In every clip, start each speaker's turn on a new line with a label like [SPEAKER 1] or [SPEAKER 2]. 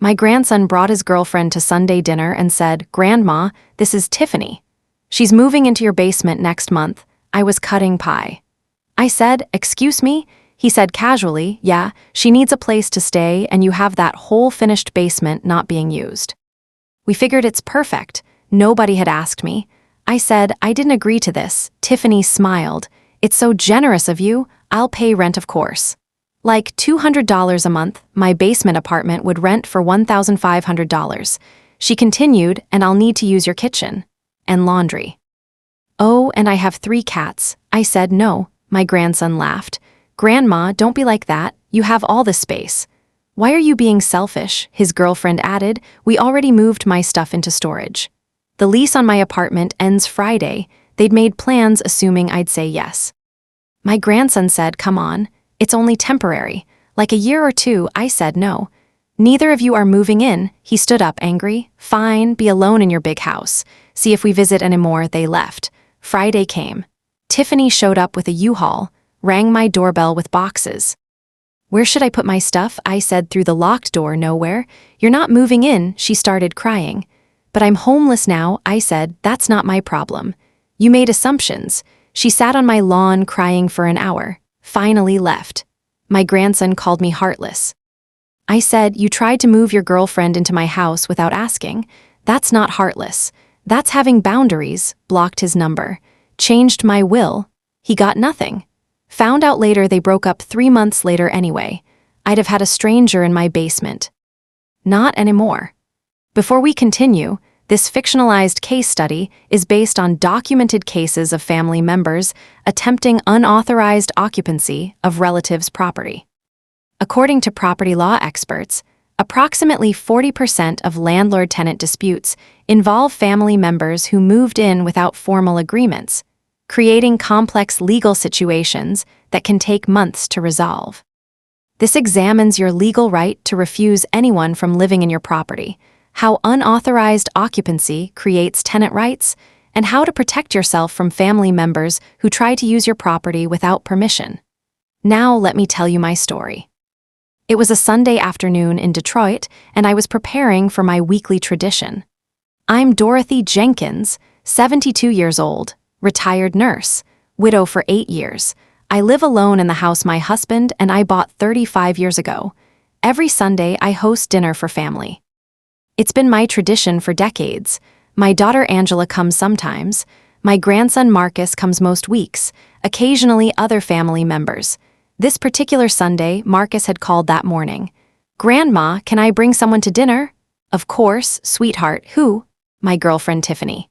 [SPEAKER 1] My grandson brought his girlfriend to Sunday dinner and said, "Grandma, this is Tiffany. She's moving into your basement next month." I was cutting pie. I said, "Excuse me?" He said casually, "Yeah, she needs a place to stay and you have that whole finished basement not being used." We figured it's perfect. Nobody had asked me. I said, "I didn't agree to this." Tiffany smiled. "It's so generous of you. I'll pay rent, of course." Like $200 a month, my basement apartment would rent for $1,500. She continued, "And I'll need to use your kitchen. And laundry." "Oh, and I have 3 cats." I said no. My grandson laughed. "Grandma, don't be like that. You have all this space." "Why are you being selfish?" his girlfriend added. "We already moved my stuff into storage. The lease on my apartment ends Friday." They'd made plans assuming I'd say yes. My grandson said, "Come on. It's only temporary. Like a year or 2, I said no. "Neither of you are moving in." He stood up angry. "Fine, be alone in your big house. See if we visit anymore." They left. Friday came. Tiffany showed up with a U-Haul, rang my doorbell with boxes. "Where should I put my stuff?" I said through the locked door. "Nowhere." "You're not moving in." She started crying. "But I'm homeless now." I said, "That's not my problem. You made assumptions." She sat on my lawn crying for an hour. Finally left. My grandson called me heartless. I said, "You tried to move your girlfriend into my house without asking. That's not heartless. That's having boundaries." Blocked his number. Changed my will. He got nothing. Found out later they broke up 3 months later anyway. I'd have had a stranger in my basement. Not anymore. Before we continue, this fictionalized case study is based on documented cases of family members attempting unauthorized occupancy of relatives' property. According to property law experts, approximately 40% of landlord-tenant disputes involve family members who moved in without formal agreements, creating complex legal situations that can take months to resolve. This examines your legal right to refuse anyone from living in your property, how unauthorized occupancy creates tenant rights, and how to protect yourself from family members who try to use your property without permission. Now let me tell you my story. It was a Sunday afternoon in Detroit, and I was preparing for my weekly tradition. I'm Dorothy Jenkins, 72 years old, retired nurse, widow for 8 years. I live alone in the house my husband and I bought 35 years ago. Every Sunday I host dinner for family. It's been my tradition for decades. My daughter Angela comes sometimes. My grandson Marcus comes most weeks, occasionally other family members. This particular Sunday, Marcus had called that morning. "Grandma, can I bring someone to dinner?" "Of course, sweetheart." "Who?" "My girlfriend Tiffany."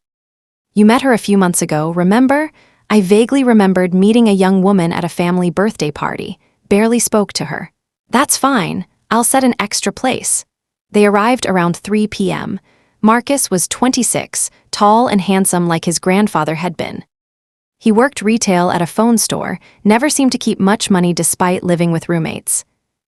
[SPEAKER 1] "You met her a few months ago, remember?" I vaguely remembered meeting a young woman at a family birthday party. Barely spoke to her. "That's fine. I'll set an extra place." They arrived around 3 p.m. Marcus was 26, tall and handsome like his grandfather had been. He worked retail at a phone store, never seemed to keep much money despite living with roommates.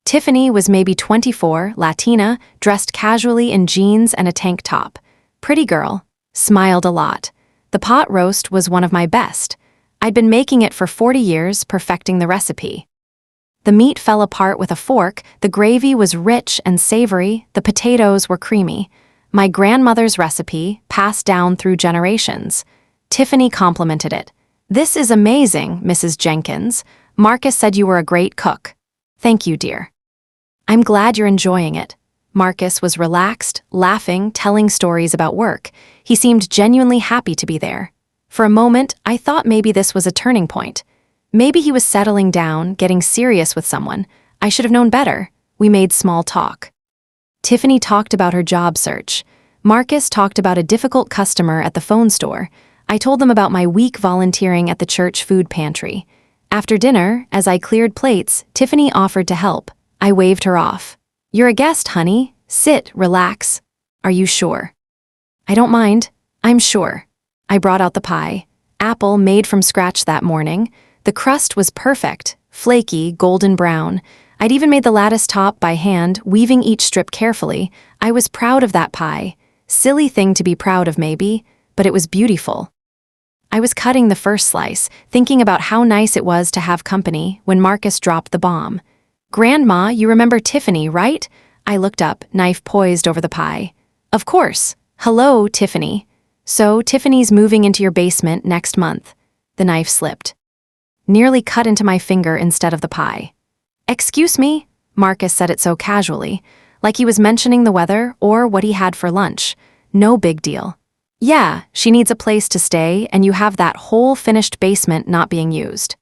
[SPEAKER 1] Tiffany was maybe 24, Latina, dressed casually in jeans and a tank top. Pretty girl, smiled a lot. The pot roast was one of my best. I'd been making it for 40 years, perfecting the recipe. The meat fell apart with a fork, the gravy was rich and savory, the potatoes were creamy. My grandmother's recipe, passed down through generations. Tiffany complimented it. "This is amazing, Mrs. Jenkins. Marcus said you were a great cook." "Thank you, dear." "I'm glad you're enjoying it." Marcus was relaxed, laughing, telling stories about work. He seemed genuinely happy to be there. For a moment, I thought maybe this was a turning point. Maybe he was settling down, getting serious with someone. I should have known better. We made small talk. Tiffany talked about her job search. Marcus talked about a difficult customer at the phone store. I told them about my week volunteering at the church food pantry. After dinner, as I cleared plates, Tiffany offered to help. I waved her off. "You're a guest, honey. Sit, relax." "Are you sure?" "I don't mind. I'm sure." I brought out the pie. Apple made from scratch that morning. The crust was perfect, flaky, golden brown. I'd even made the lattice top by hand, weaving each strip carefully. I was proud of that pie. Silly thing to be proud of maybe, but it was beautiful. I was cutting the first slice, thinking about how nice it was to have company, when Marcus dropped the bomb. "Grandma, you remember Tiffany, right?" I looked up, knife poised over the pie. Of course. Hello, Tiffany. So, Tiffany's moving into your basement next month. The knife slipped. Nearly cut into my finger instead of the pie. Excuse me? Marcus said it so casually, like he was mentioning the weather or what he had for lunch. No big deal. Yeah, she needs a place to stay, and you have that whole finished basement not being used.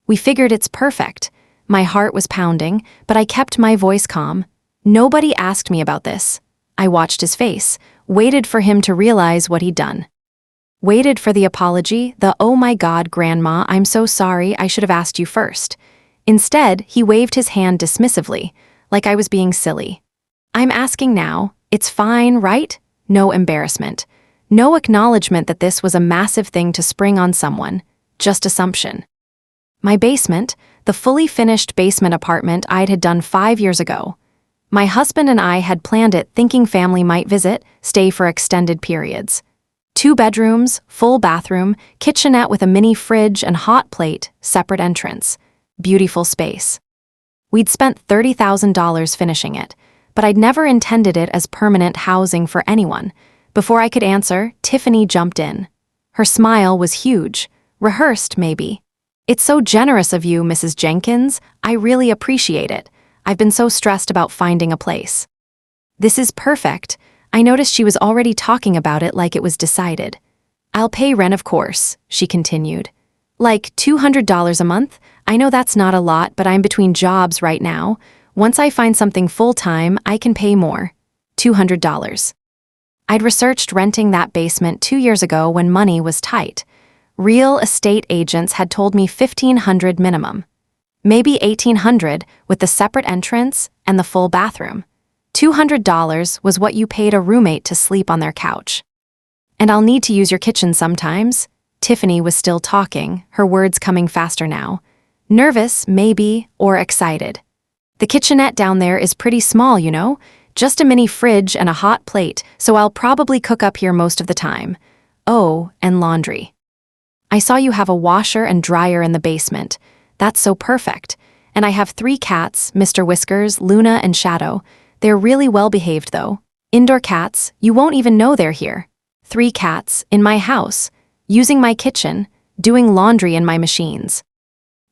[SPEAKER 1] We figured it's perfect. My heart was pounding, but I kept my voice calm. Nobody asked me about this. I watched his face, waited for him to realize what he'd done. Waited for the apology, the "Oh my God, Grandma, I'm so sorry, I should have asked you first." Instead, he waved his hand dismissively, like I was being silly. I'm asking now, it's fine, right? No embarrassment. No acknowledgement that this was a massive thing to spring on someone, just assumption. My basement, the fully finished basement apartment I'd had done 5 years ago. My husband and I had planned it thinking family might visit, stay for extended periods. 2 bedrooms, full bathroom, kitchenette with a mini fridge and hot plate, separate entrance. Beautiful space. We'd spent $30,000 finishing it, but I'd never intended it as permanent housing for anyone. Before I could answer, Tiffany jumped in. Her smile was huge, rehearsed maybe. It's so generous of you, Mrs. Jenkins. I really appreciate it. I've been so stressed about finding a place. This is perfect. I noticed she was already talking about it like it was decided. I'll pay rent, of course, she continued. Like $200 a month? I know that's not a lot, but I'm between jobs right now. Once I find something full-time, I can pay more. $200. I'd researched renting that basement 2 years ago when money was tight. Real estate agents had told me $1,500 minimum. Maybe $1,800 with the separate entrance and the full bathroom. $200 was what you paid a roommate to sleep on their couch. And I'll need to use your kitchen sometimes. Tiffany was still talking, her words coming faster now. Nervous, maybe, or excited. The kitchenette down there is pretty small, you know? Just a mini fridge and a hot plate, so I'll probably cook up here most of the time. Oh, and laundry. I saw you have a washer and dryer in the basement. That's so perfect. And I have 3 cats, Mr. Whiskers, Luna, and Shadow. They're really well-behaved, though. Indoor cats, you won't even know they're here. 3 cats, in my house, using my kitchen, doing laundry in my machines.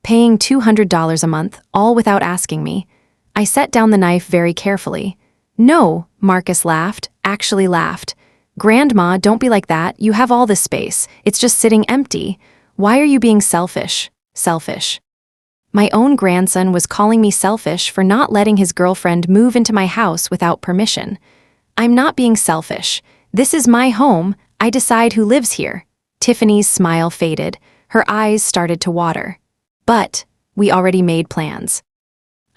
[SPEAKER 1] Paying $200 a month, all without asking me. I set down the knife very carefully. No, Marcus laughed, actually laughed. Grandma, don't be like that, you have all this space. It's just sitting empty. Why are you being selfish? Selfish. My own grandson was calling me selfish for not letting his girlfriend move into my house without permission. I'm not being selfish. This is my home. I decide who lives here. Tiffany's smile faded. Her eyes started to water. But we already made plans.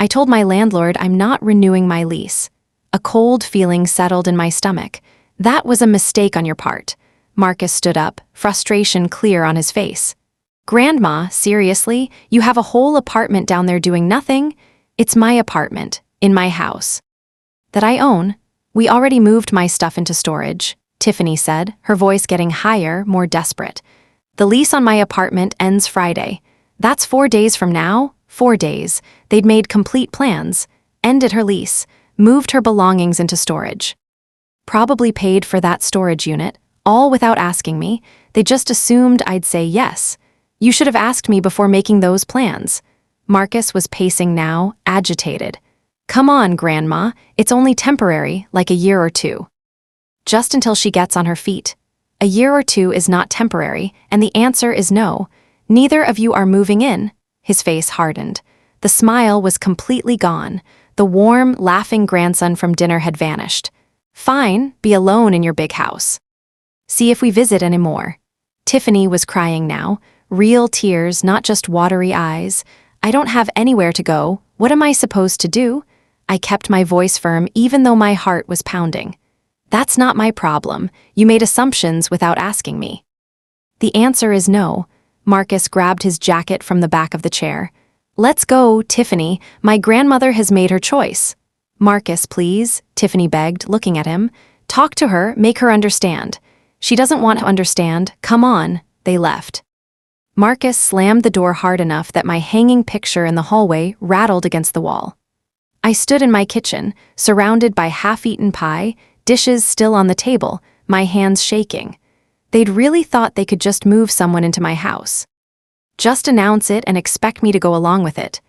[SPEAKER 1] I told my landlord I'm not renewing my lease. A cold feeling settled in my stomach. That was a mistake on your part. Marcus stood up, frustration clear on his face. Grandma, seriously? You have a whole apartment down there doing nothing? It's my apartment, in my house. That I own. We already moved my stuff into storage, Tiffany said, her voice getting higher, more desperate. The lease on my apartment ends Friday. That's 4 days from now. 4 days. They'd made complete plans. Ended her lease. Moved her belongings into storage. Probably paid for that storage unit, all without asking me. They just assumed I'd say yes. You should have asked me before making those plans. Marcus was pacing now, agitated. Come on, Grandma, it's only temporary, like a year or 2. Just until she gets on her feet. A year or 2 is not temporary, and the answer is no. Neither of you are moving in. His face hardened. The smile was completely gone. The warm, laughing grandson from dinner had vanished. Fine, be alone in your big house. See if we visit anymore. Tiffany was crying now. Real tears, not just watery eyes. I don't have anywhere to go. What am I supposed to do? I kept my voice firm even though my heart was pounding. That's not my problem. You made assumptions without asking me. The answer is no. Marcus grabbed his jacket from the back of the chair. Let's go, Tiffany. My grandmother has made her choice. Marcus, please, Tiffany begged, looking at him. Talk to her, make her understand. She doesn't want to understand. Come on. They left. Marcus slammed the door hard enough that my hanging picture in the hallway rattled against the wall. I stood in my kitchen, surrounded by half-eaten pie, dishes still on the table, my hands shaking. They'd really thought they could just move someone into my house. Just announce it and expect me to go along with it.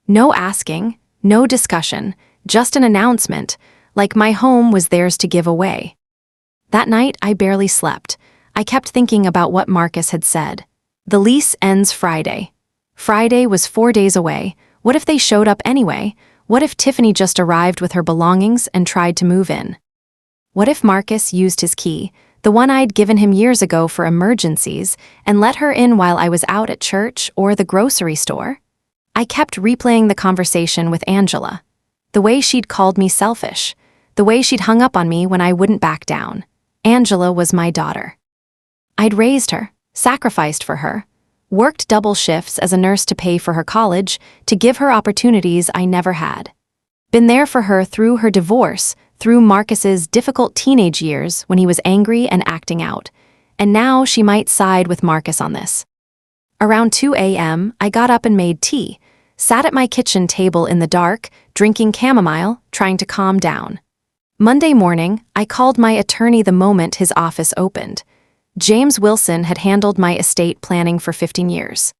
[SPEAKER 1] No asking, no discussion, just an announcement, like my home was theirs to give away. That night, I barely slept. I kept thinking about what Marcus had said. The lease ends Friday. Friday was 4 days away. What if they showed up anyway? What if Tiffany just arrived with her belongings and tried to move in? What if Marcus used his key, the one I'd given him years ago for emergencies, and let her in while I was out at church or the grocery store? I kept replaying the conversation with Angela. The way she'd called me selfish. The way she'd hung up on me when I wouldn't back down. Angela was my daughter. I'd raised her, sacrificed for her, worked double shifts as a nurse to pay for her college, to give her opportunities I never had. Been there for her through her divorce, through Marcus's difficult teenage years when he was angry and acting out, and now she might side with Marcus on this. Around 2 a.m., I got up and made tea, sat at my kitchen table in the dark, drinking chamomile, trying to calm down. Monday morning, I called my attorney the moment his office opened. James Wilson had handled my estate planning for 15 years.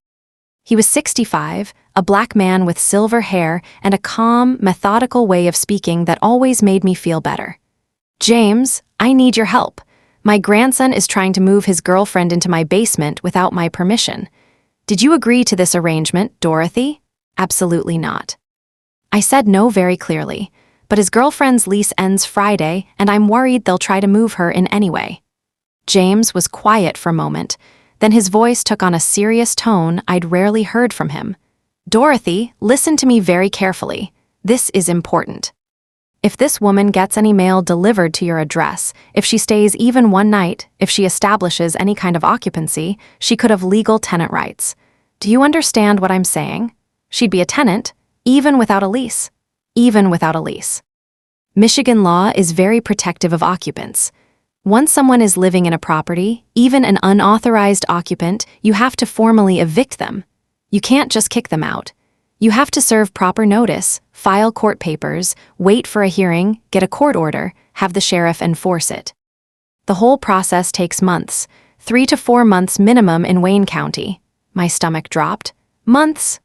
[SPEAKER 1] He was 65, a black man with silver hair and a calm, methodical way of speaking that always made me feel better. "James, I need your help. My grandson is trying to move his girlfriend into my basement without my permission. Did you agree to this arrangement, Dorothy?" "Absolutely not." I said no very clearly, but his girlfriend's lease ends Friday and I'm worried they'll try to move her in anyway. James was quiet for a moment, then his voice took on a serious tone I'd rarely heard from him. "Dorothy, listen to me very carefully. This is important. If this woman gets any mail delivered to your address, if she stays even one night, if she establishes any kind of occupancy, she could have legal tenant rights. Do you understand what I'm saying? She'd be a tenant, even without a lease. Even without a lease. Michigan law is very protective of occupants. Once someone is living in a property, even an unauthorized occupant, you have to formally evict them. You can't just kick them out. You have to serve proper notice, file court papers, wait for a hearing, get a court order, have the sheriff enforce it. The whole process takes months, 3 to 4 months minimum in Wayne County. My stomach dropped. Months.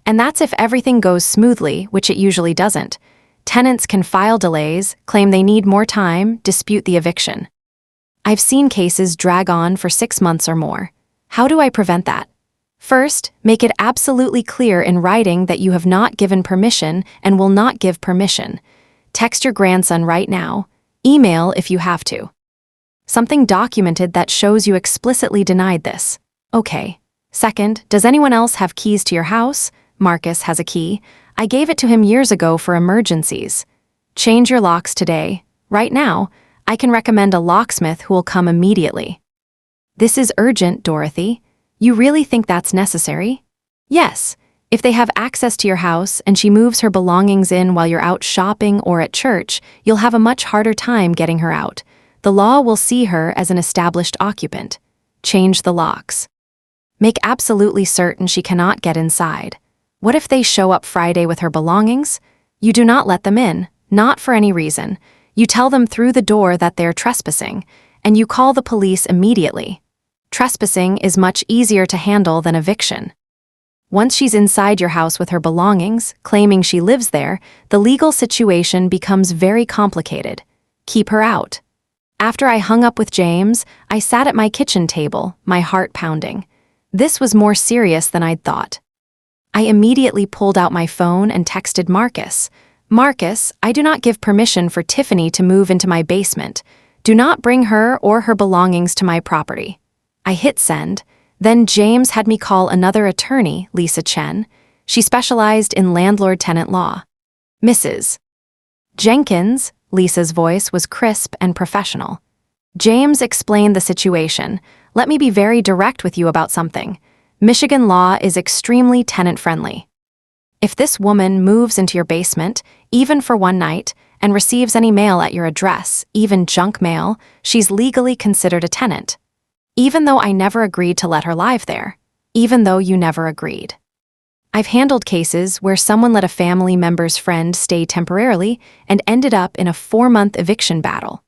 [SPEAKER 1] And that's if everything goes smoothly, which it usually doesn't. Tenants can file delays, claim they need more time, dispute the eviction. I've seen cases drag on for 6 months or more. How do I prevent that? First, make it absolutely clear in writing that you have not given permission and will not give permission. Text your grandson right now. Email if you have to. Something documented that shows you explicitly denied this. Okay. Second, does anyone else have keys to your house? Marcus has a key. I gave it to him years ago for emergencies. Change your locks today. Right now, I can recommend a locksmith who will come immediately. This is urgent, Dorothy. You really think that's necessary? Yes. If they have access to your house and she moves her belongings in while you're out shopping or at church, you'll have a much harder time getting her out. The law will see her as an established occupant. Change the locks. Make absolutely certain she cannot get inside. What if they show up Friday with her belongings? You do not let them in, not for any reason. You tell them through the door that they're trespassing, and you call the police immediately. Trespassing is much easier to handle than eviction. Once she's inside your house with her belongings, claiming she lives there, the legal situation becomes very complicated. Keep her out. After I hung up with James, I sat at my kitchen table, my heart pounding. This was more serious than I'd thought. I immediately pulled out my phone and texted Marcus. "Marcus, I do not give permission for Tiffany to move into my basement. Do not bring her or her belongings to my property." I hit send. Then James had me call another attorney, Lisa Chen. She specialized in landlord-tenant law. "Mrs. Jenkins," Lisa's voice was crisp and professional. "James explained the situation. Let me be very direct with you about something. Michigan law is extremely tenant-friendly. If this woman moves into your basement, even for one night, and receives any mail at your address, even junk mail, she's legally considered a tenant. Even though I never agreed to let her live there. Even though you never agreed." I've handled cases where someone let a family member's friend stay temporarily and ended up in a 4-month eviction battle.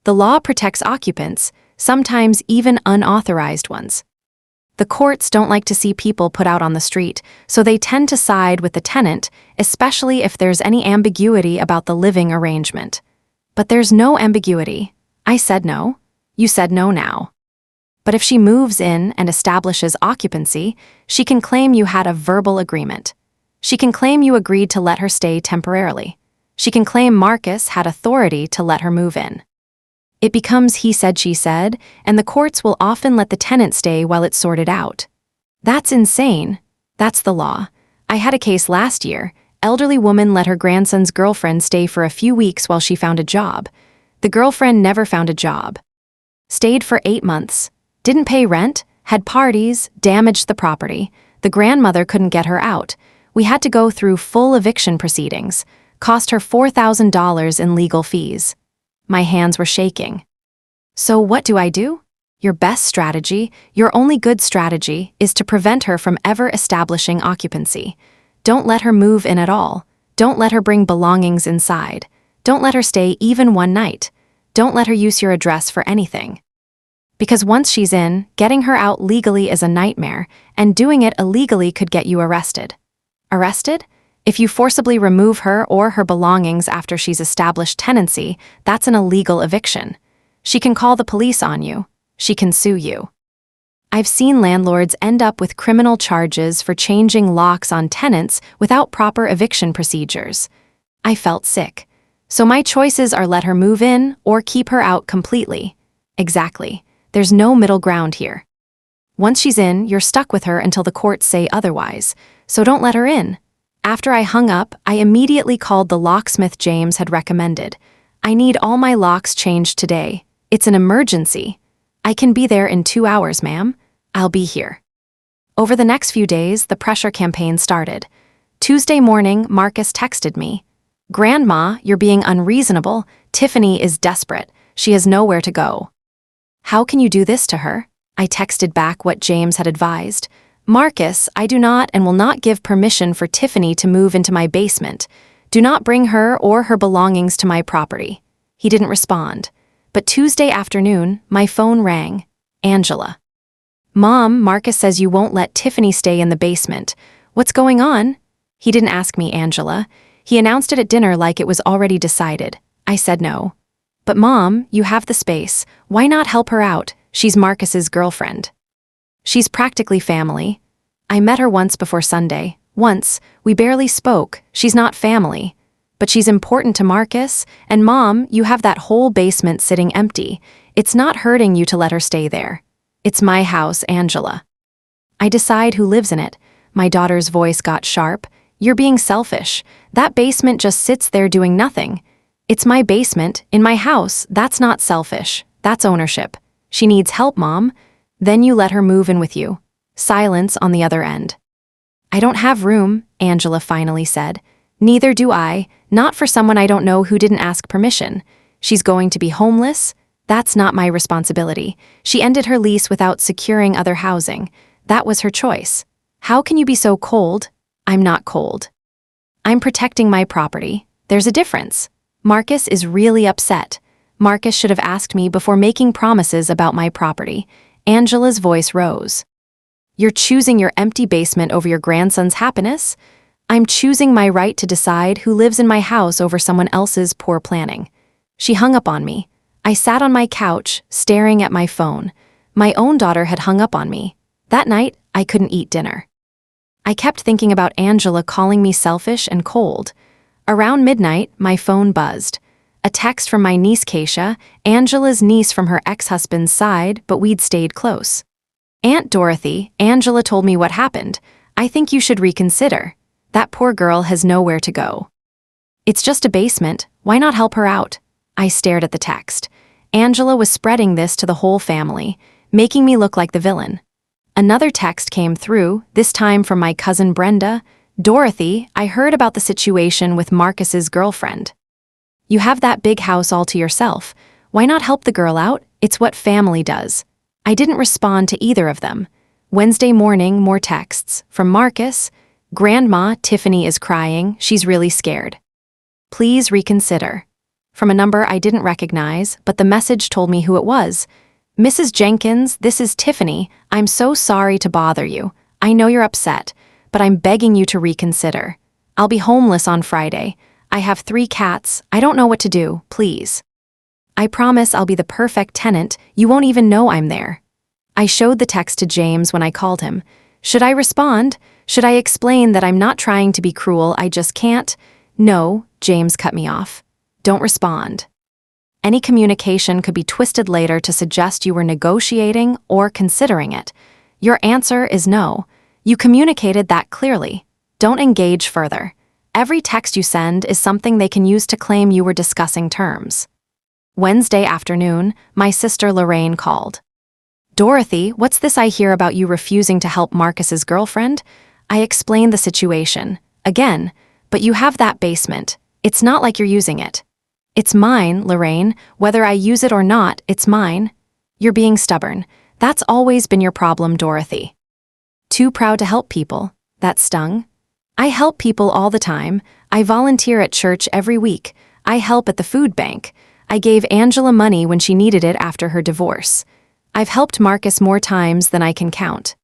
[SPEAKER 1] The law protects occupants, sometimes even unauthorized ones. The courts don't like to see people put out on the street, so they tend to side with the tenant, especially if there's any ambiguity about the living arrangement. But there's no ambiguity. I said no. You said no now. But if she moves in and establishes occupancy, she can claim you had a verbal agreement. She can claim you agreed to let her stay temporarily. She can claim Marcus had authority to let her move in. It becomes he said, she said, and the courts will often let the tenant stay while it's sorted out. That's insane. That's the law. I had a case last year. Elderly woman let her grandson's girlfriend stay for a few weeks while she found a job. The girlfriend never found a job. Stayed for 8 months. Didn't pay rent, had parties, damaged the property. The grandmother couldn't get her out. We had to go through full eviction proceedings. Cost her $4,000 in legal fees. My hands were shaking. So what do? Your best strategy, your only good strategy, is to prevent her from ever establishing occupancy. Don't let her move in at all. Don't let her bring belongings inside. Don't let her stay even one night. Don't let her use your address for anything. Because once she's in, getting her out legally is a nightmare, and doing it illegally could get you arrested. Arrested? If you forcibly remove her or her belongings after she's established tenancy, that's an illegal eviction. She can call the police on you. She can sue you. I've seen landlords end up with criminal charges for changing locks on tenants without proper eviction procedures. I felt sick. So my choices are let her move in or keep her out completely. Exactly. There's no middle ground here. Once she's in, you're stuck with her until the courts say otherwise, so don't let her in. After I hung up, I immediately called the locksmith James had recommended. I need all my locks changed today. It's an emergency. I can be there in 2 hours, ma'am. I'll be here. Over the next few days, the pressure campaign started. Tuesday morning, Marcus texted me. Grandma, you're being unreasonable. Tiffany is desperate. She has nowhere to go. How can you do this to her? I texted back what James had advised. Marcus, I do not and will not give permission for Tiffany to move into my basement. Do not bring her or her belongings to my property. He didn't respond. But Tuesday afternoon, my phone rang. Angela. Mom, Marcus says you won't let Tiffany stay in the basement. What's going on? He didn't ask me, Angela. He announced it at dinner like it was already decided. I said no. But Mom, you have the space. Why not help her out? She's Marcus's girlfriend. She's practically family. I met her once before Sunday. Once. We barely spoke. She's not family. But she's important to Marcus, and Mom, you have that whole basement sitting empty. It's not hurting you to let her stay there. It's my house, Angela. I decide who lives in it. My daughter's voice got sharp. You're being selfish. That basement just sits there doing nothing. It's my basement, in my house. That's not selfish. That's ownership. She needs help, Mom. Then you let her move in with you. Silence on the other end. I don't have room, Angela finally said. Neither do I, not for someone I don't know who didn't ask permission. She's going to be homeless? That's not my responsibility. She ended her lease without securing other housing. That was her choice. How can you be so cold? I'm not cold. I'm protecting my property. There's a difference. Marcus is really upset. Marcus should have asked me before making promises about my property. Angela's voice rose. You're choosing your empty basement over your grandson's happiness? I'm choosing my right to decide who lives in my house over someone else's poor planning. She hung up on me. I sat on my couch, staring at my phone. My own daughter had hung up on me. That night, I couldn't eat dinner. I kept thinking about Angela calling me selfish and cold. Around midnight, my phone buzzed. A text from my niece Keisha, Angela's niece from her ex-husband's side, but we'd stayed close. Aunt Dorothy, Angela told me what happened. I think you should reconsider. That poor girl has nowhere to go. It's just a basement. Why not help her out? I stared at the text. Angela was spreading this to the whole family, making me look like the villain. Another text came through, this time from my cousin Brenda. Dorothy, I heard about the situation with Marcus's girlfriend. You have that big house all to yourself. Why not help the girl out? It's what family does. I didn't respond to either of them. Wednesday morning, more texts. From Marcus. Grandma, Tiffany is crying. She's really scared. Please reconsider. From a number I didn't recognize, but the message told me who it was. Mrs. Jenkins, this is Tiffany. I'm so sorry to bother you. I know you're upset, but I'm begging you to reconsider. I'll be homeless on Friday. I have 3 cats. I don't know what to do. Please. I promise I'll be the perfect tenant. You won't even know I'm there. I showed the text to James when I called him. Should I respond? Should I explain that I'm not trying to be cruel, I just can't? No, James cut me off. Don't respond. Any communication could be twisted later to suggest you were negotiating or considering it. Your answer is no. You communicated that clearly. Don't engage further. Every text you send is something they can use to claim you were discussing terms. Wednesday afternoon, my sister Lorraine called. Dorothy, what's this I hear about you refusing to help Marcus's girlfriend? I explained the situation. Again, but you have that basement. It's not like you're using it. It's mine, Lorraine. Whether I use it or not, it's mine. You're being stubborn. That's always been your problem, Dorothy. Too proud to help people. That stung. I help people all the time. I volunteer at church every week. I help at the food bank. I gave Angela money when she needed it after her divorce. I've helped Marcus more times than I can count.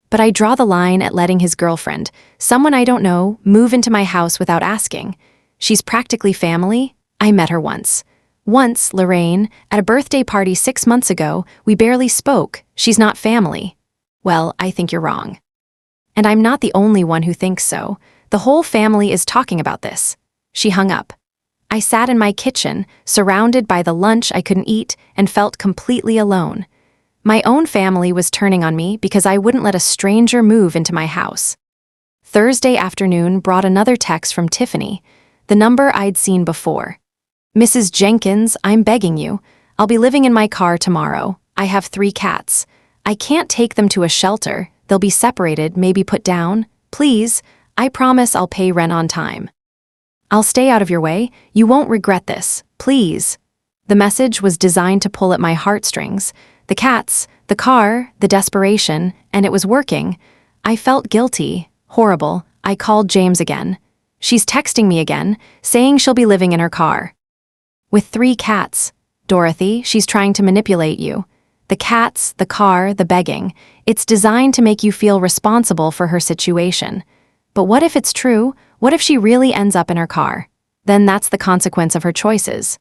[SPEAKER 1] But I draw the line at letting his girlfriend, someone I don't know, move into my house without asking. She's practically family. I met her once. Once, Lorraine, at a birthday party 6 months ago, we barely spoke. She's not family. Well, I think you're wrong. And I'm not the only one who thinks so. The whole family is talking about this. She hung up. I sat in my kitchen, surrounded by the lunch I couldn't eat, and felt completely alone. My own family was turning on me because I wouldn't let a stranger move into my house. Thursday afternoon brought another text from Tiffany, the number I'd seen before. Mrs. Jenkins, I'm begging you. I'll be living in my car tomorrow. I have 3 cats. I can't take them to a shelter. They'll be separated, maybe put down. Please, I promise I'll pay rent on time. I'll stay out of your way. You won't regret this. Please. The message was designed to pull at my heartstrings. The cats, the car, the desperation, and it was working. I felt guilty. Horrible. I called James again. She's texting me again, saying she'll be living in her car. With 3 cats. Dorothy, she's trying to manipulate you. The cats, the car, the begging. It's designed to make you feel responsible for her situation. But what if it's true? What if she really ends up in her car? Then that's the consequence of her choices.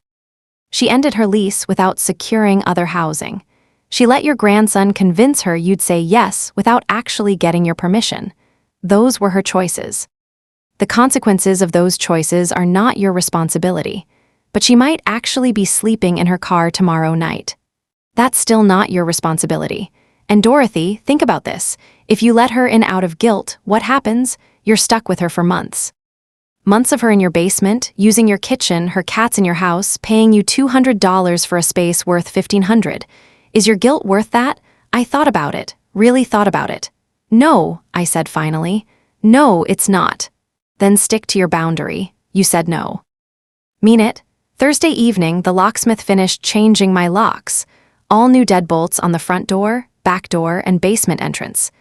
[SPEAKER 1] She ended her lease without securing other housing. She let your grandson convince her you'd say yes without actually getting your permission. Those were her choices. The consequences of those choices are not your responsibility, but she might actually be sleeping in her car tomorrow night. That's still not your responsibility. And Dorothy, think about this. If you let her in out of guilt, what happens? You're stuck with her for months. Months of her in your basement, using your kitchen, her cats in your house, paying you $200 for a space worth $1,500. Is your guilt worth that? I thought about it, really thought about it. No, I said finally. No, it's not. Then stick to your boundary. You said no. Mean it? Thursday evening, the locksmith finished changing my locks. All new deadbolts on the front door, back door, and basement entrance.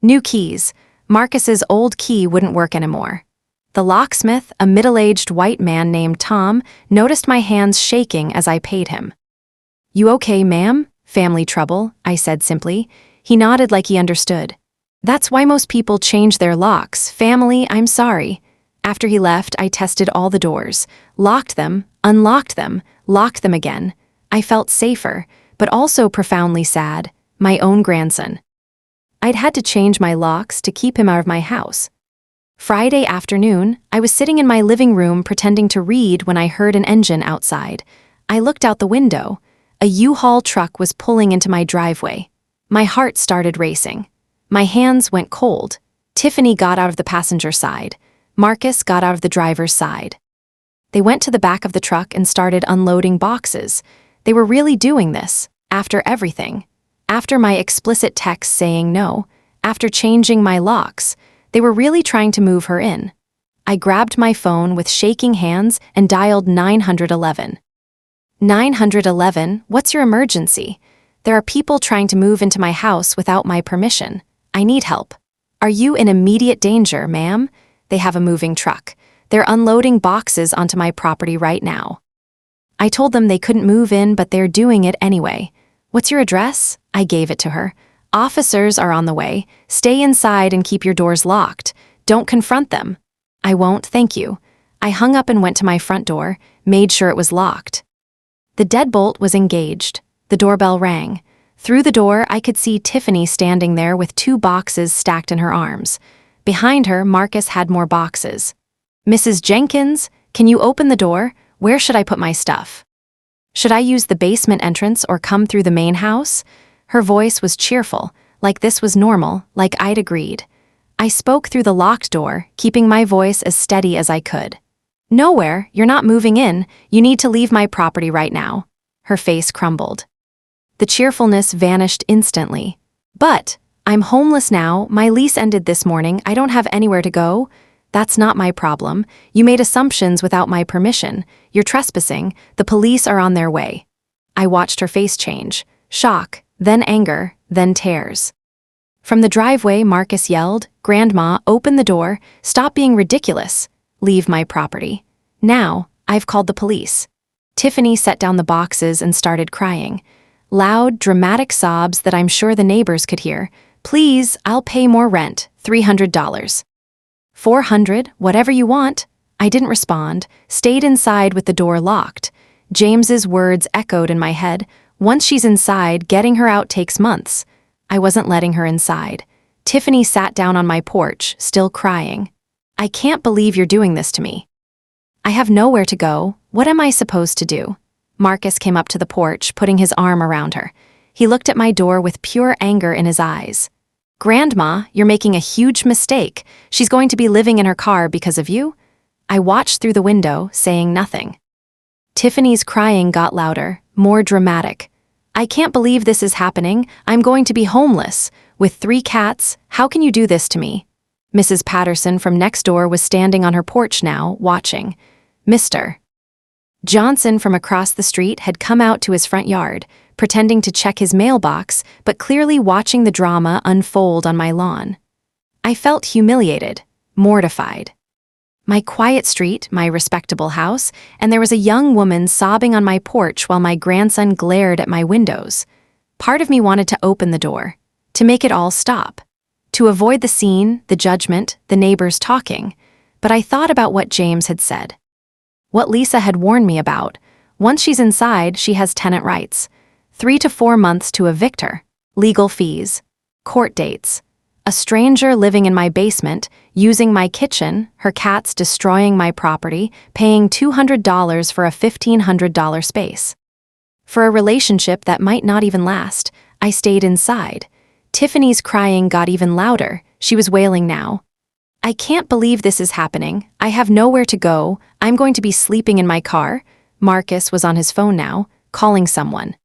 [SPEAKER 1] New keys. Marcus's old key wouldn't work anymore. The locksmith, a middle-aged white man named Tom, noticed my hands shaking as I paid him. You okay, ma'am? Family trouble, I said simply. He nodded like he understood. That's why most people change their locks. Family, I'm sorry. After he left, I tested all the doors, locked them, unlocked them, locked them again. I felt safer, but also profoundly sad. My own grandson. I'd had to change my locks to keep him out of my house. Friday afternoon, I was sitting in my living room pretending to read when I heard an engine outside. I looked out the window. A U-Haul truck was pulling into my driveway. My heart started racing. My hands went cold. Tiffany got out of the passenger side. Marcus got out of the driver's side. They went to the back of the truck and started unloading boxes. They were really doing this, after everything. After my explicit text saying no, after changing my locks, they were really trying to move her in. I grabbed my phone with shaking hands and dialed 911. 911, what's your emergency? There are people trying to move into my house without my permission. I need help. Are you in immediate danger, ma'am? They have a moving truck. They're unloading boxes onto my property right now. I told them they couldn't move in, but they're doing it anyway. What's your address? I gave it to her. Officers are on the way. Stay inside and keep your doors locked. Don't confront them. I won't, thank you. I hung up and went to my front door, made sure it was locked. The deadbolt was engaged. The doorbell rang. Through the door, I could see Tiffany standing there with 2 boxes stacked in her arms. Behind her, Marcus had more boxes. Mrs. Jenkins, can you open the door? Where should I put my stuff? Should I use the basement entrance or come through the main house? Her voice was cheerful, like this was normal, like I'd agreed. I spoke through the locked door, keeping my voice as steady as I could. Nowhere, you're not moving in, you need to leave my property right now. Her face crumbled. The cheerfulness vanished instantly. But, I'm homeless now, my lease ended this morning, I don't have anywhere to go. That's not my problem. You made assumptions without my permission. You're trespassing. The police are on their way. I watched her face change. Shock, then anger, then tears. From the driveway, Marcus yelled, Grandma, open the door. Stop being ridiculous. Leave my property. Now, I've called the police. Tiffany set down the boxes and started crying. Loud, dramatic sobs that I'm sure the neighbors could hear. Please, I'll pay more rent, $300. $400, whatever you want. I didn't respond, stayed inside with the door locked. James's words echoed in my head. Once she's inside, getting her out takes months. I wasn't letting her inside. Tiffany sat down on my porch, still crying. I can't believe you're doing this to me. I have nowhere to go. What am I supposed to do? Marcus came up to the porch, putting his arm around her. He looked at my door with pure anger in his eyes. Grandma, you're making a huge mistake. She's going to be living in her car because of you? I watched through the window, saying nothing. Tiffany's crying got louder, more dramatic. I can't believe this is happening. I'm going to be homeless. With 3 cats, how can you do this to me? Mrs. Patterson from next door was standing on her porch now, watching. Mr. Johnson from across the street had come out to his front yard, pretending to check his mailbox, but clearly watching the drama unfold on my lawn. I felt humiliated, mortified. My quiet street, my respectable house, and there was a young woman sobbing on my porch while my grandson glared at my windows. Part of me wanted to open the door, to make it all stop, to avoid the scene, the judgment, the neighbors talking, but I thought about what James had said. What Lisa had warned me about. Once she's inside, she has tenant rights. 3 to 4 months to evict her. Legal fees. Court dates. A stranger living in my basement, using my kitchen, her cats destroying my property, paying $200 for a $1,500 space. For a relationship that might not even last, I stayed inside. Tiffany's crying got even louder. She was wailing now. I can't believe this is happening. I have nowhere to go. I'm going to be sleeping in my car. Marcus was on his phone now, calling someone.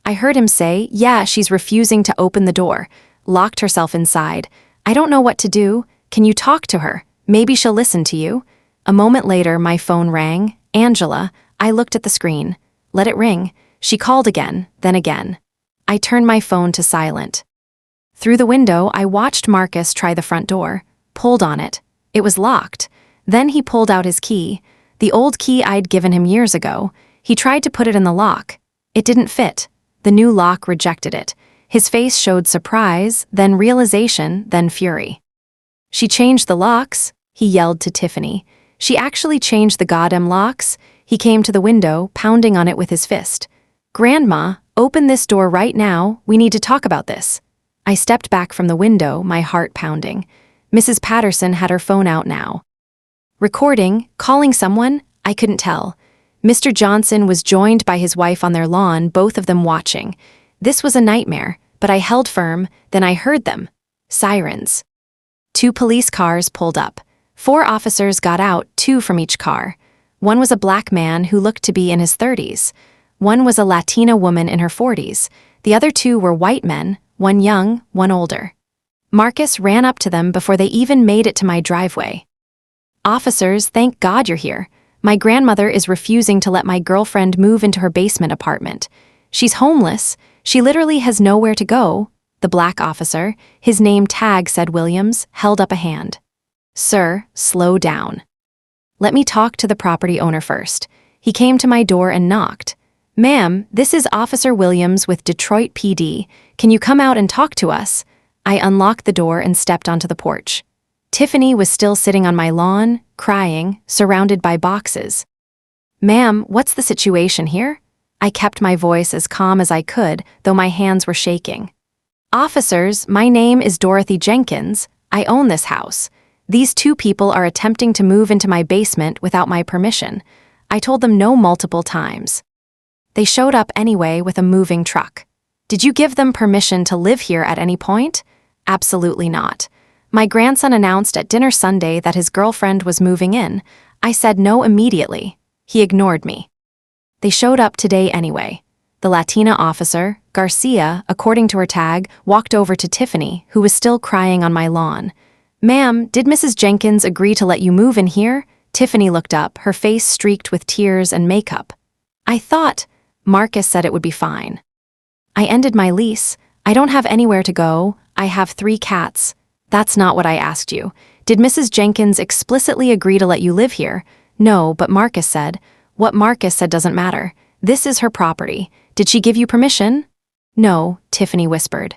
[SPEAKER 1] I heard him say, yeah, she's refusing to open the door. Locked herself inside. I don't know what to do. Can you talk to her? Maybe she'll listen to you. A moment later, my phone rang. Angela. I looked at the screen. Let it ring. She called again, then again. I turned my phone to silent. Through the window, I watched Marcus try the front door. Pulled on it. It was locked. Then he pulled out his key. The old key I'd given him years ago. He tried to put it in the lock. It didn't fit. The new lock rejected it. His face showed surprise, then realization, then fury. She changed the locks, he yelled to Tiffany. She actually changed the goddamn locks. He came to the window, pounding on it with his fist. Grandma, open this door right now. We need to talk about this. I stepped back from the window, my heart pounding. Mrs. Patterson had her phone out now. Recording, calling someone, I couldn't tell. Mr. Johnson was joined by his wife on their lawn, both of them watching. This was a nightmare, but I held firm, then I heard them. Sirens. 2 police cars pulled up. 4 officers got out, 2 from each car. One was a black man who looked to be in his 30s. One was a Latina woman in her 40s. The other 2 were white men, one young, one older. Marcus ran up to them before they even made it to my driveway. Officers, thank God you're here. My grandmother is refusing to let my girlfriend move into her basement apartment. She's homeless. She literally has nowhere to go. the black officer, his name tag said Williams, held up a hand. "Sir, slow down. Let me talk to the property owner first." He came to my door and knocked. "Ma'am, this is Officer Williams with Detroit PD. Can you come out and talk to us?" I unlocked the door and stepped onto the porch. Tiffany was still sitting on my lawn, crying, surrounded by boxes. "Ma'am, what's the situation here?" I kept my voice as calm as I could, though my hands were shaking. "Officers, my name is Dorothy Jenkins. I own this house. These two people are attempting to move into my basement without my permission. I told them no multiple times. They showed up anyway with a moving truck. Did you give them permission to live here at any point?" "Absolutely not. My grandson announced at dinner Sunday that his girlfriend was moving in. I said no immediately. He ignored me. They showed up today anyway." The Latina officer, Garcia, according to her tag, walked over to Tiffany, who was still crying on my lawn. "Ma'am, did Mrs. Jenkins agree to let you move in here?" Tiffany looked up, her face streaked with tears and makeup. "I thought Marcus said it would be fine. I ended my lease. I don't have anywhere to go. I have 3 cats. That's not what I asked you. Did Mrs. Jenkins explicitly agree to let you live here?" "No, but Marcus said." "What Marcus said doesn't matter. This is her property. Did she give you permission?" "No," Tiffany whispered.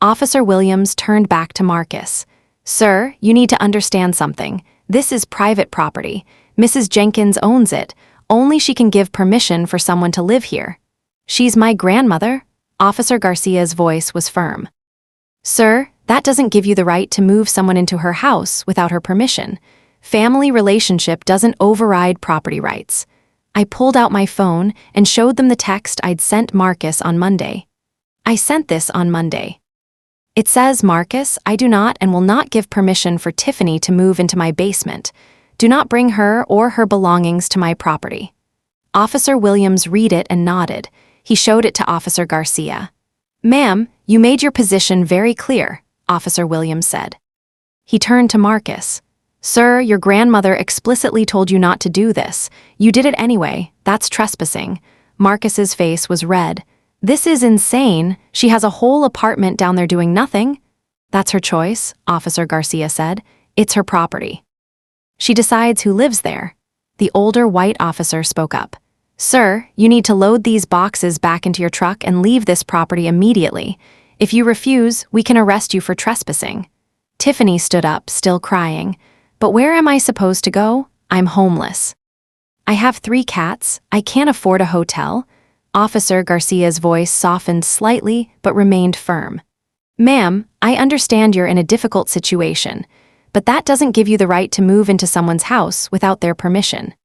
[SPEAKER 1] Officer Williams turned back to Marcus. "Sir, you need to understand something. This is private property. Mrs. Jenkins owns it. Only she can give permission for someone to live here." "She's my grandmother." Officer Garcia's voice was firm. "Sir, that doesn't give you the right to move someone into her house without her permission. Family relationship doesn't override property rights." I pulled out my phone and showed them the text I'd sent Marcus on Monday. "I sent this on Monday. It says, Marcus, I do not and will not give permission for Tiffany to move into my basement. Do not bring her or her belongings to my property." Officer Williams read it and nodded. He showed it to Officer Garcia. "Ma'am, you made your position very clear," Officer Williams said. He turned to Marcus. "Sir, your grandmother explicitly told you not to do this. You did it anyway. That's trespassing." Marcus's face was red. "This is insane. She has a whole apartment down there doing nothing." "That's her choice," Officer Garcia said. "It's her property. She decides who lives there." The older white officer spoke up. "Sir, you need to load these boxes back into your truck and leave this property immediately. If you refuse, we can arrest you for trespassing." Tiffany stood up, still crying. "But where am I supposed to go? I'm homeless. I have 3 cats. I can't afford a hotel." Officer Garcia's voice softened slightly but remained firm. "Ma'am, I understand you're in a difficult situation, but that doesn't give you the right to move into someone's house without their permission.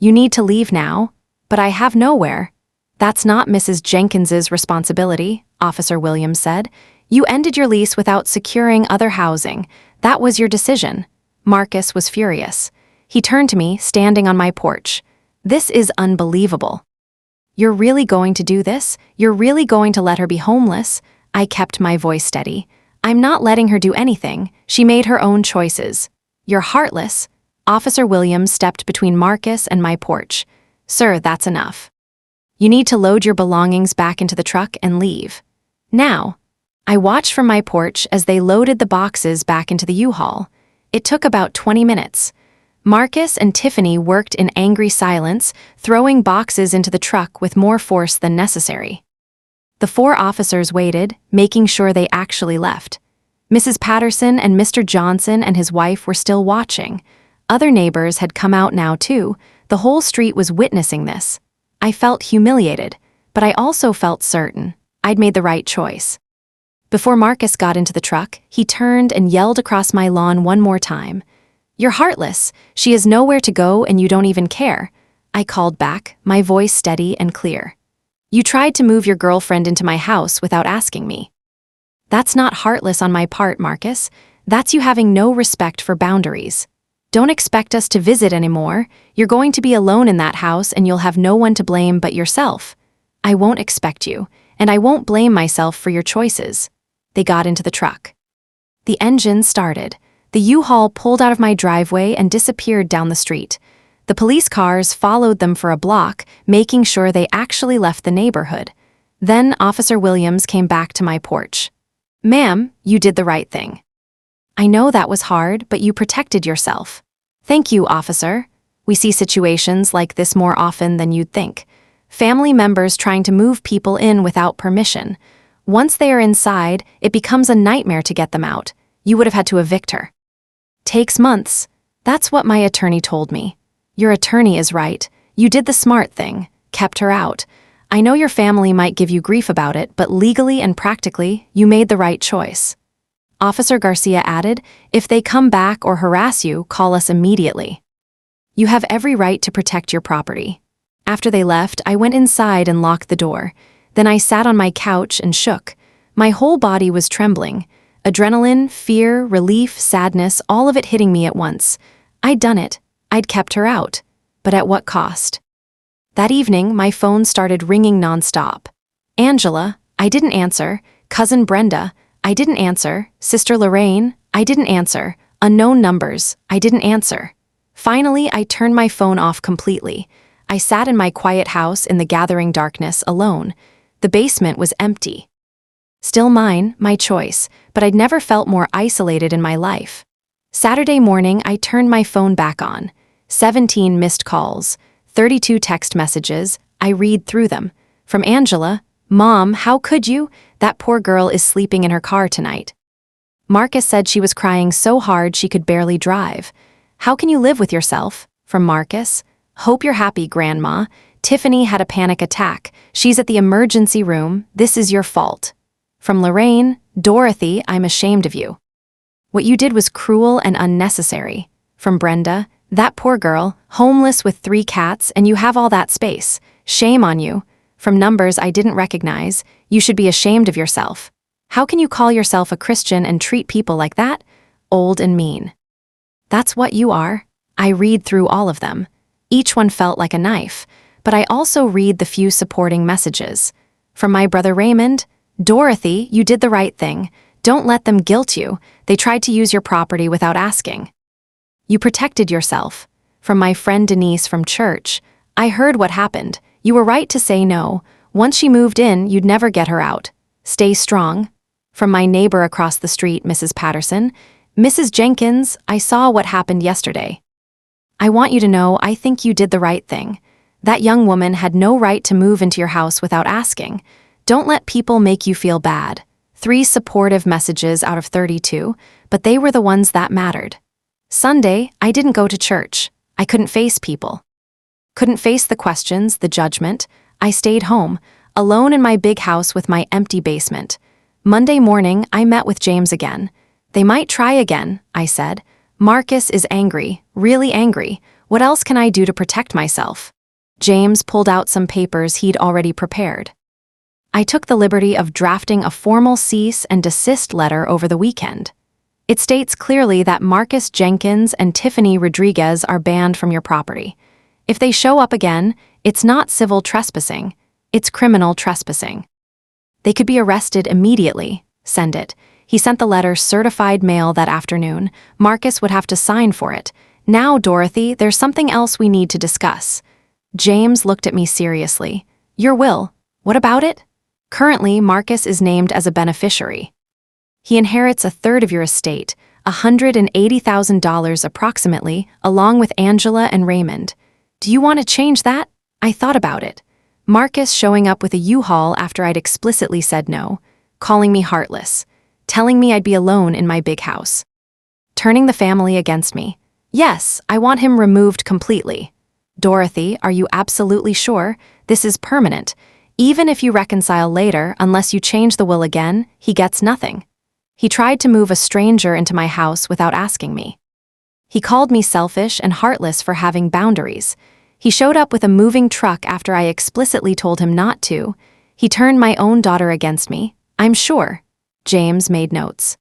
[SPEAKER 1] You need to leave now." "But I have nowhere." "That's not Mrs. Jenkins's responsibility," Officer Williams said. "You ended your lease without securing other housing. That was your decision." Marcus was furious. He turned to me, standing on my porch. "This is unbelievable. You're really going to do this? You're really going to let her be homeless?" I kept my voice steady. "I'm not letting her do anything. She made her own choices." "You're heartless." Officer Williams stepped between Marcus and my porch. "Sir, that's enough. You need to load your belongings back into the truck and leave. Now." I watched from my porch as they loaded the boxes back into the U-Haul. It took about 20 minutes. Marcus and Tiffany worked in angry silence, throwing boxes into the truck with more force than necessary. The 4 officers waited, making sure they actually left. Mrs. Patterson and Mr. Johnson and his wife were still watching. Other neighbors had come out now too. The whole street was witnessing this. I felt humiliated, but I also felt certain I'd made the right choice. Before Marcus got into the truck, he turned and yelled across my lawn one more time. "You're heartless. She has nowhere to go and you don't even care." I called back, my voice steady and clear. "You tried to move your girlfriend into my house without asking me." "That's not heartless on my part, Marcus. That's you having no respect for boundaries. Don't expect us to visit anymore. You're going to be alone in that house and you'll have no one to blame but yourself." "I won't expect you, and I won't blame myself for your choices." They got into the truck. The engine started. The U-Haul pulled out of my driveway and disappeared down the street. The police cars followed them for a block, making sure they actually left the neighborhood. Then Officer Williams came back to my porch. Ma'am, you did the right thing. I know that was hard, but you protected yourself. Thank you, officer. We see situations like this more often than you'd think. Family members trying to move people in without permission. Once they are inside, it becomes a nightmare to get them out. You would have had to evict her. Takes months. That's what my attorney told me. Your attorney is right. You did the smart thing, kept her out. I know your family might give you grief about it, but legally and practically, you made the right choice. Officer Garcia added, if they come back or harass you, call us immediately. You have every right to protect your property. After they left, I went inside and locked the door. Then I sat on my couch and shook. My whole body was trembling. Adrenaline, fear, relief, sadness, all of it hitting me at once. I'd done it. I'd kept her out. But at what cost? That evening, my phone started ringing nonstop. Angela, I didn't answer. Cousin Brenda, I didn't answer. Sister Lorraine, I didn't answer. Unknown numbers, I didn't answer. Finally, I turned my phone off completely. I sat in my quiet house in the gathering darkness alone. The basement was empty. Still mine, my choice, but I'd never felt more isolated in my life. Saturday morning, I turned my phone back on. 17 missed calls. 32 text messages. I read through them. From Angela, Mom, how could you? That poor girl is sleeping in her car tonight. Marcus said she was crying so hard she could barely drive. How can you live with yourself? From Marcus, hope you're happy, Grandma. Tiffany had a panic attack. She's at the emergency room. This is your fault. From Lorraine, Dorothy, I'm ashamed of you. What you did was cruel and unnecessary. From Brenda, that poor girl, homeless with 3 cats, and you have all that space. Shame on you. From numbers I didn't recognize, you should be ashamed of yourself. How can you call yourself a Christian and treat people like that? Old and mean. That's what you are. I read through all of them. Each one felt like a knife, but I also read the few supporting messages. From my brother Raymond, Dorothy, you did the right thing. Don't let them guilt you. They tried to use your property without asking. You protected yourself. From my friend Denise from church, I heard what happened. You were right to say no. Once she moved in, you'd never get her out. Stay strong. From my neighbor across the street, Mrs. Patterson, Mrs. Jenkins, I saw what happened yesterday. I want you to know I think you did the right thing. That young woman had no right to move into your house without asking. Don't let people make you feel bad. 3 supportive messages out of 32, but they were the ones that mattered. Sunday, I didn't go to church. I couldn't face people. Couldn't face the questions, the judgment. I stayed home, alone in my big house with my empty basement. Monday morning, I met with James again. They might try again, I said. Marcus is angry, really angry. What else can I do to protect myself? James pulled out some papers he'd already prepared. I took the liberty of drafting a formal cease and desist letter over the weekend. It states clearly that Marcus Jenkins and Tiffany Rodriguez are banned from your property. If they show up again, it's not civil trespassing, it's criminal trespassing. They could be arrested immediately. Send it. He sent the letter certified mail that afternoon. Marcus would have to sign for it. Now, Dorothy, there's something else we need to discuss. James looked at me seriously. Your will. What about it? Currently, Marcus is named as a beneficiary. He inherits 1/3 of your estate, $180,000 approximately, along with Angela and Raymond. Do you want to change that? I thought about it. Marcus showing up with a U-Haul after I'd explicitly said no, calling me heartless, telling me I'd be alone in my big house. Turning the family against me. Yes, I want him removed completely. Dorothy, are you absolutely sure? This is permanent. Even if you reconcile later, unless you change the will again, he gets nothing. He tried to move a stranger into my house without asking me. He called me selfish and heartless for having boundaries. He showed up with a moving truck after I explicitly told him not to. He turned my own daughter against me. I'm sure. James made notes.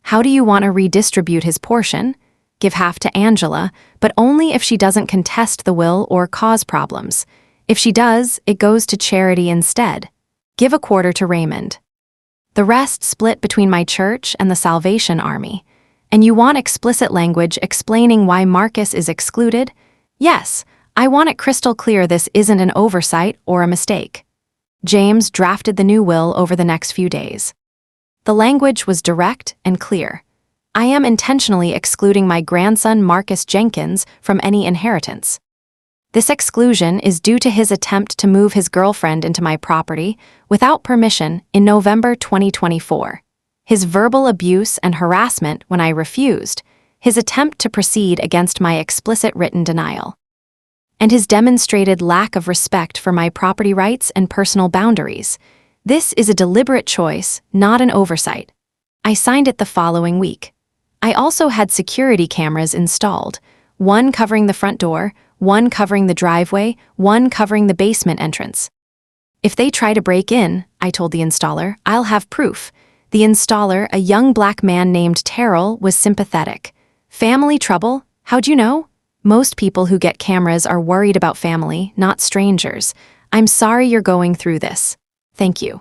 [SPEAKER 1] How do you want to redistribute his portion? Give half to Angela, but only if she doesn't contest the will or cause problems. If she does, it goes to charity instead. Give 1/4 to Raymond. The rest split between my church and the Salvation Army. And you want explicit language explaining why Marcus is excluded? Yes, I want it crystal clear this isn't an oversight or a mistake. James drafted the new will over the next few days. The language was direct and clear. I am intentionally excluding my grandson Marcus Jenkins from any inheritance. This exclusion is due to his attempt to move his girlfriend into my property without permission in November 2024. His verbal abuse and harassment when I refused, his attempt to proceed against my explicit written denial, and his demonstrated lack of respect for my property rights and personal boundaries. This is a deliberate choice, not an oversight. I signed it the following week. I also had security cameras installed, one covering the front door, one covering the driveway, one covering the basement entrance. If they try to break in, I told the installer, I'll have proof. The installer, a young black man named Terrell, was sympathetic. Family trouble? How'd you know? Most people who get cameras are worried about family, not strangers. I'm sorry you're going through this. Thank you.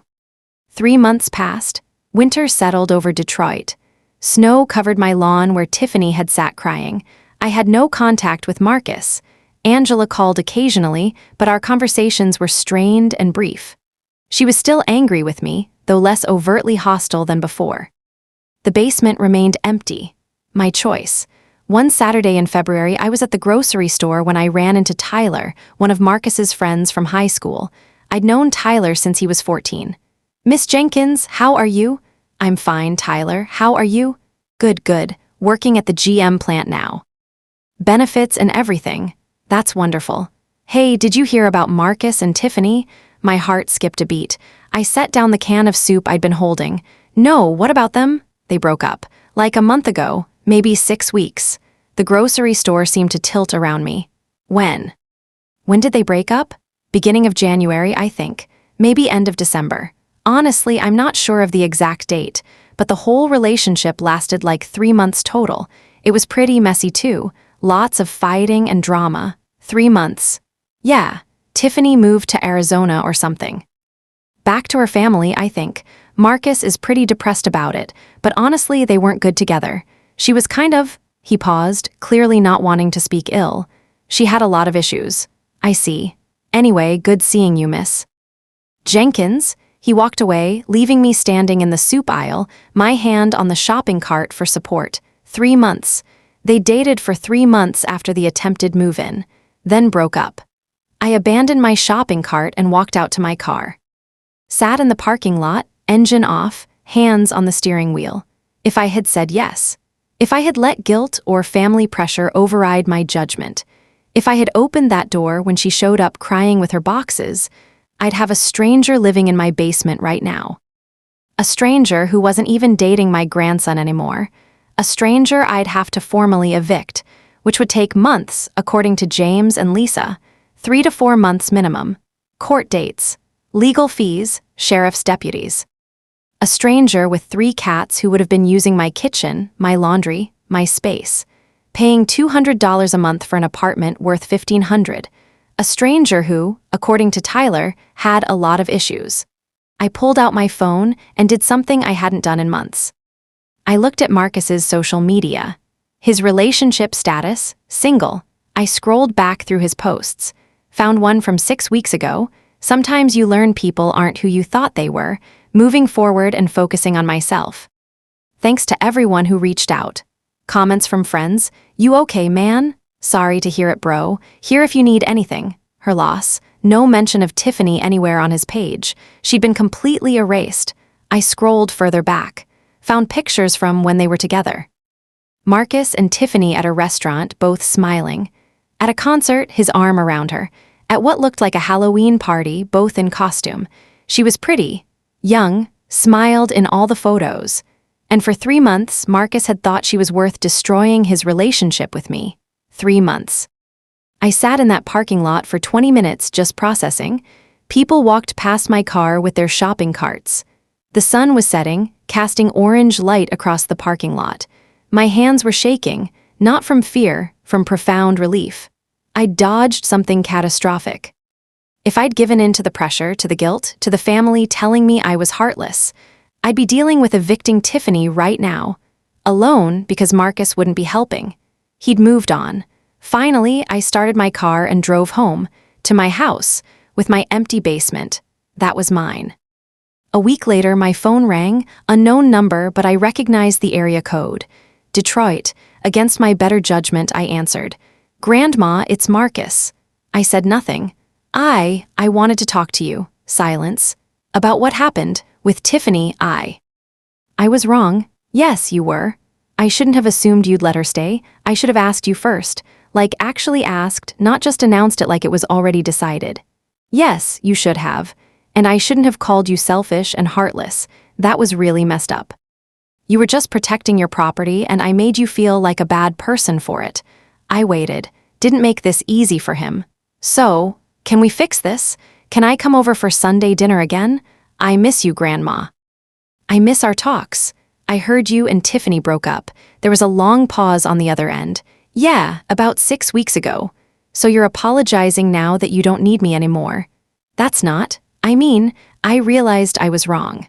[SPEAKER 1] 3 months passed. Winter settled over Detroit. Snow covered my lawn where Tiffany had sat crying. I had no contact with Marcus. Angela called occasionally, but our conversations were strained and brief. She was still angry with me, though less overtly hostile than before. The basement remained empty. My choice. One Saturday in February, I was at the grocery store when I ran into Tyler, one of Marcus's friends from high school. I'd known Tyler since he was 14. Miss Jenkins, how are you? I'm fine, Tyler. How are you? Good, good. Working at the GM plant now. Benefits and everything. That's wonderful. Hey, did you hear about Marcus and Tiffany? My heart skipped a beat. I set down the can of soup I'd been holding. No, what about them? They broke up. Like a month ago, maybe 6 weeks. The grocery store seemed to tilt around me. When? When did they break up? Beginning of January, I think. Maybe end of December. Honestly, I'm not sure of the exact date, but the whole relationship lasted like 3 months total. It was pretty messy too. Lots of fighting and drama. 3 months. Yeah, Tiffany moved to Arizona or something. Back to her family, I think. Marcus is pretty depressed about it, but honestly, they weren't good together. She was kind of... He paused, clearly not wanting to speak ill. She had a lot of issues. I see. Anyway, good seeing you, miss. Jenkins? He walked away, leaving me standing in the soup aisle, my hand on the shopping cart for support. 3 months. They dated for 3 months after the attempted move-in, then broke up. I abandoned my shopping cart and walked out to my car. Sat in the parking lot, engine off, hands on the steering wheel. If I had said yes. If I had let guilt or family pressure override my judgment. If I had opened that door when she showed up crying with her boxes, I'd have a stranger living in my basement right now. A stranger who wasn't even dating my grandson anymore. A stranger I'd have to formally evict, which would take months, according to James and Lisa. 3 to 4 months minimum. Court dates. Legal fees, sheriff's deputies. A stranger with 3 cats who would have been using my kitchen, my laundry, my space. Paying $200 a month for an apartment worth $1,500. A stranger who, according to Tyler, had a lot of issues. I pulled out my phone and did something I hadn't done in months. I looked at Marcus's social media. His relationship status, single. I scrolled back through his posts. Found one from 6 weeks ago. Sometimes you learn people aren't who you thought they were, moving forward and focusing on myself. Thanks to everyone who reached out. Comments from friends, you okay, man? Sorry to hear it, bro. Here if you need anything. Her loss. No mention of Tiffany anywhere on his page. She'd been completely erased. I scrolled further back. Found pictures from when they were together. Marcus and Tiffany at a restaurant, both smiling. At a concert, his arm around her. At what looked like a Halloween party, both in costume. She was pretty, young, smiled in all the photos. And for 3 months, Marcus had thought she was worth destroying his relationship with me. 3 months. I sat in that parking lot for 20 minutes just processing. People walked past my car with their shopping carts. The sun was setting, casting orange light across the parking lot. My hands were shaking, not from fear, from profound relief. I dodged something catastrophic. If I'd given in to the pressure, to the guilt, to the family telling me I was heartless, I'd be dealing with evicting Tiffany right now. Alone because Marcus wouldn't be helping. He'd moved on. Finally, I started my car and drove home, to my house, with my empty basement. That was mine. A week later, my phone rang, unknown number, but I recognized the area code. Detroit. Against my better judgment, I answered. Grandma, it's Marcus. I said nothing. I wanted to talk to you. Silence. About what happened with Tiffany. I was wrong. Yes, you were. I shouldn't have assumed you'd let her stay. I should have asked you first. Like actually asked, not just announced it like it was already decided. Yes, you should have. And I shouldn't have called you selfish and heartless. That was really messed up. You were just protecting your property, and I made you feel like a bad person for it. I waited. Didn't make this easy for him. So, can we fix this? Can I come over for Sunday dinner again? I miss you, Grandma. I miss our talks. I heard you and Tiffany broke up. There was a long pause on the other end. Yeah, about 6 weeks ago. So you're apologizing now that you don't need me anymore. That's not. I mean, I realized I was wrong.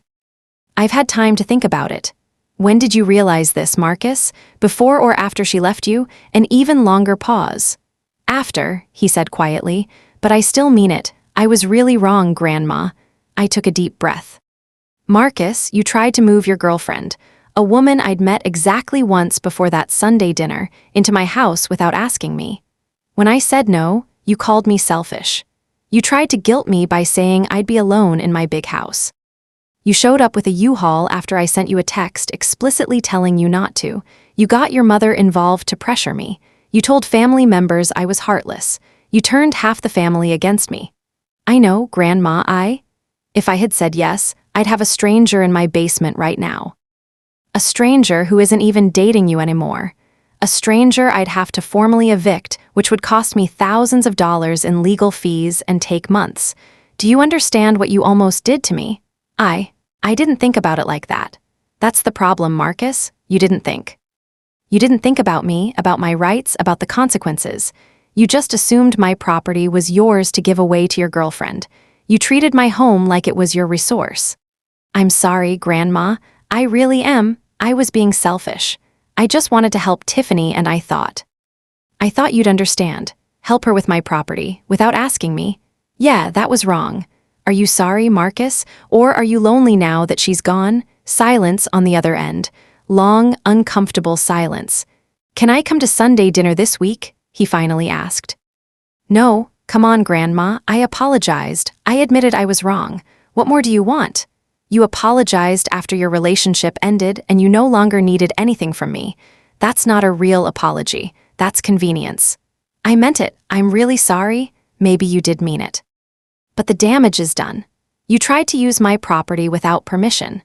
[SPEAKER 1] I've had time to think about it. When did you realize this, Marcus? Before or after she left you? An even longer pause. After, he said quietly, but I still mean it. I was really wrong, Grandma. I took a deep breath. Marcus, you tried to move your girlfriend, a woman I'd met exactly once before that Sunday dinner, into my house without asking me. When I said no, you called me selfish. You tried to guilt me by saying I'd be alone in my big house. You showed up with a U-Haul after I sent you a text explicitly telling you not to. You got your mother involved to pressure me. You told family members I was heartless. You turned half the family against me. I know, Grandma, If I had said yes, I'd have a stranger in my basement right now. A stranger who isn't even dating you anymore. A stranger I'd have to formally evict, which would cost me thousands of dollars in legal fees and take months. Do you understand what you almost did to me? I didn't think about it like that. That's the problem, Marcus. You didn't think. You didn't think about me, about my rights, about the consequences. You just assumed my property was yours to give away to your girlfriend. You treated my home like it was your resource. I'm sorry, Grandma. I really am. I was being selfish. I just wanted to help Tiffany, and I thought you'd understand. Help her with my property, without asking me. Yeah, that was wrong. Are you sorry, Marcus? Or are you lonely now that she's gone? Silence on the other end. Long, uncomfortable silence. Can I come to Sunday dinner this week? He finally asked. No, come on, Grandma. I apologized. I admitted I was wrong. What more do you want? You apologized after your relationship ended and you no longer needed anything from me. That's not a real apology. That's convenience. I meant it. I'm really sorry. Maybe you did mean it. But the damage is done. You tried to use my property without permission.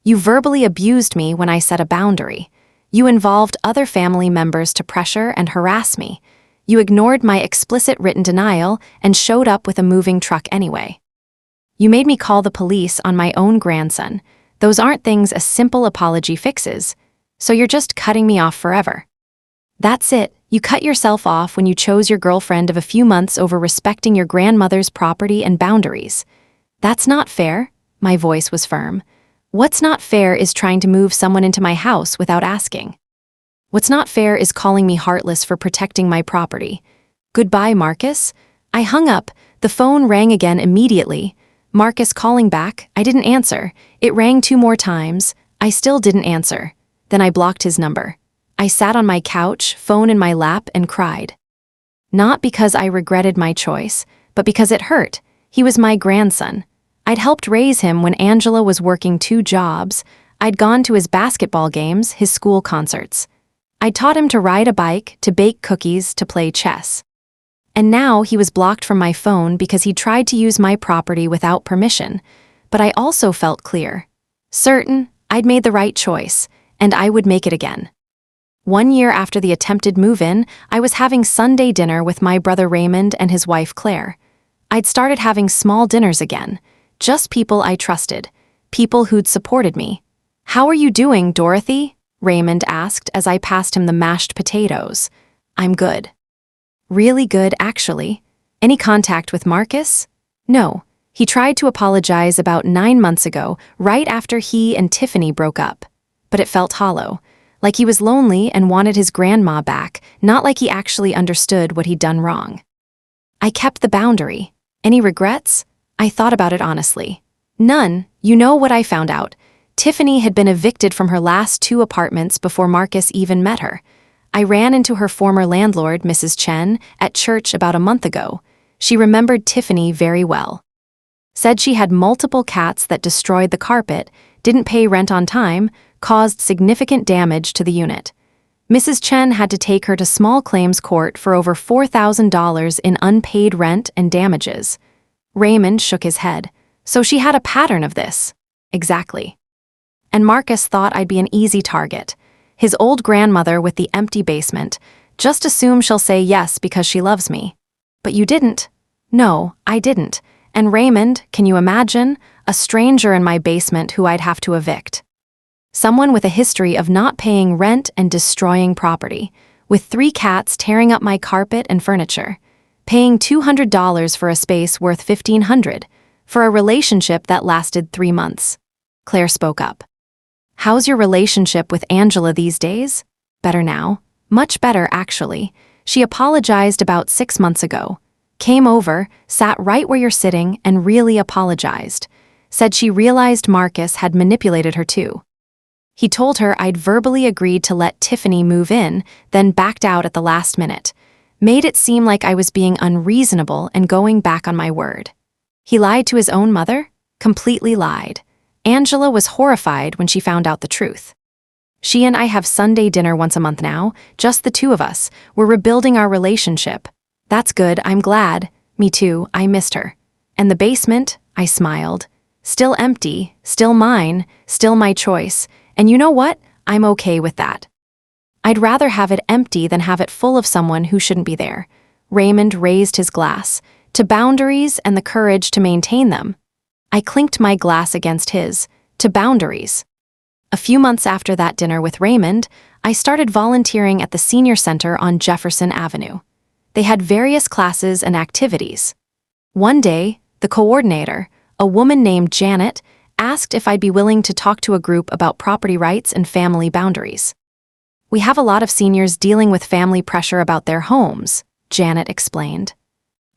[SPEAKER 1] You verbally abused me when I set a boundary. You involved other family members to pressure and harass me. You ignored my explicit written denial and showed up with a moving truck anyway. You made me call the police on my own grandson. Those aren't things a simple apology fixes. So you're just cutting me off forever. That's it. You cut yourself off when you chose your girlfriend of a few months over respecting your grandmother's property and boundaries. That's not fair. My voice was firm. What's not fair is trying to move someone into my house without asking. What's not fair is calling me heartless for protecting my property. Goodbye, Marcus. I hung up. The phone rang again immediately. Marcus calling back. I didn't answer. It rang 2 more times. I still didn't answer. Then I blocked his number. I sat on my couch, phone in my lap, and cried. Not because I regretted my choice, but because it hurt. He was my grandson. I'd helped raise him when Angela was working 2 jobs. I'd gone to his basketball games, his school concerts. I'd taught him to ride a bike, to bake cookies, to play chess. And now he was blocked from my phone because he tried to use my property without permission. But I also felt clear. Certain, I'd made the right choice, and I would make it again. 1 year after the attempted move-in, I was having Sunday dinner with my brother Raymond and his wife Claire. I'd started having small dinners again. Just people I trusted. People who'd supported me. How are you doing, Dorothy? Raymond asked as I passed him the mashed potatoes. I'm good. Really good, actually. Any contact with Marcus? No. He tried to apologize about 9 months ago, right after he and Tiffany broke up. But it felt hollow. Like he was lonely and wanted his grandma back, not like he actually understood what he'd done wrong. I kept the boundary. Any regrets? I thought about it honestly. None. You know what I found out? Tiffany had been evicted from her last 2 apartments before Marcus even met her. I ran into her former landlord, Mrs. Chen, at church about a month ago. She remembered Tiffany very well. Said she had multiple cats that destroyed the carpet, didn't pay rent on time, caused significant damage to the unit. Mrs. Chen had to take her to small claims court for over $4,000 in unpaid rent and damages. Raymond shook his head. So she had a pattern of this. Exactly. And Marcus thought I'd be an easy target. His old grandmother with the empty basement. Just assume she'll say yes because she loves me. But you didn't. No, I didn't. And Raymond, can you imagine? A stranger in my basement who I'd have to evict. Someone with a history of not paying rent and destroying property, with 3 cats tearing up my carpet and furniture, paying $200 for a space worth $1,500, for a relationship that lasted 3 months. Claire spoke up. How's your relationship with Angela these days? Better now. Much better, actually. She apologized about 6 months ago. Came over, sat right where you're sitting, and really apologized. Said she realized Marcus had manipulated her too. He told her I'd verbally agreed to let Tiffany move in, then backed out at the last minute. Made it seem like I was being unreasonable and going back on my word. He lied to his own mother? Completely lied. Angela was horrified when she found out the truth. She and I have Sunday dinner once a month now, just the 2 of us. We're rebuilding our relationship. That's good, I'm glad. Me too, I missed her. And the basement? I smiled. Still empty, still mine, still my choice. And you know what? I'm okay with that. I'd rather have it empty than have it full of someone who shouldn't be there. Raymond raised his glass. To boundaries and the courage to maintain them. I clinked my glass against his. To boundaries. A few months after that dinner with Raymond, I started volunteering at the senior center on Jefferson Avenue. They had various classes and activities. One day, the coordinator, a woman named Janet, asked if I'd be willing to talk to a group about property rights and family boundaries. We have a lot of seniors dealing with family pressure about their homes, Janet explained.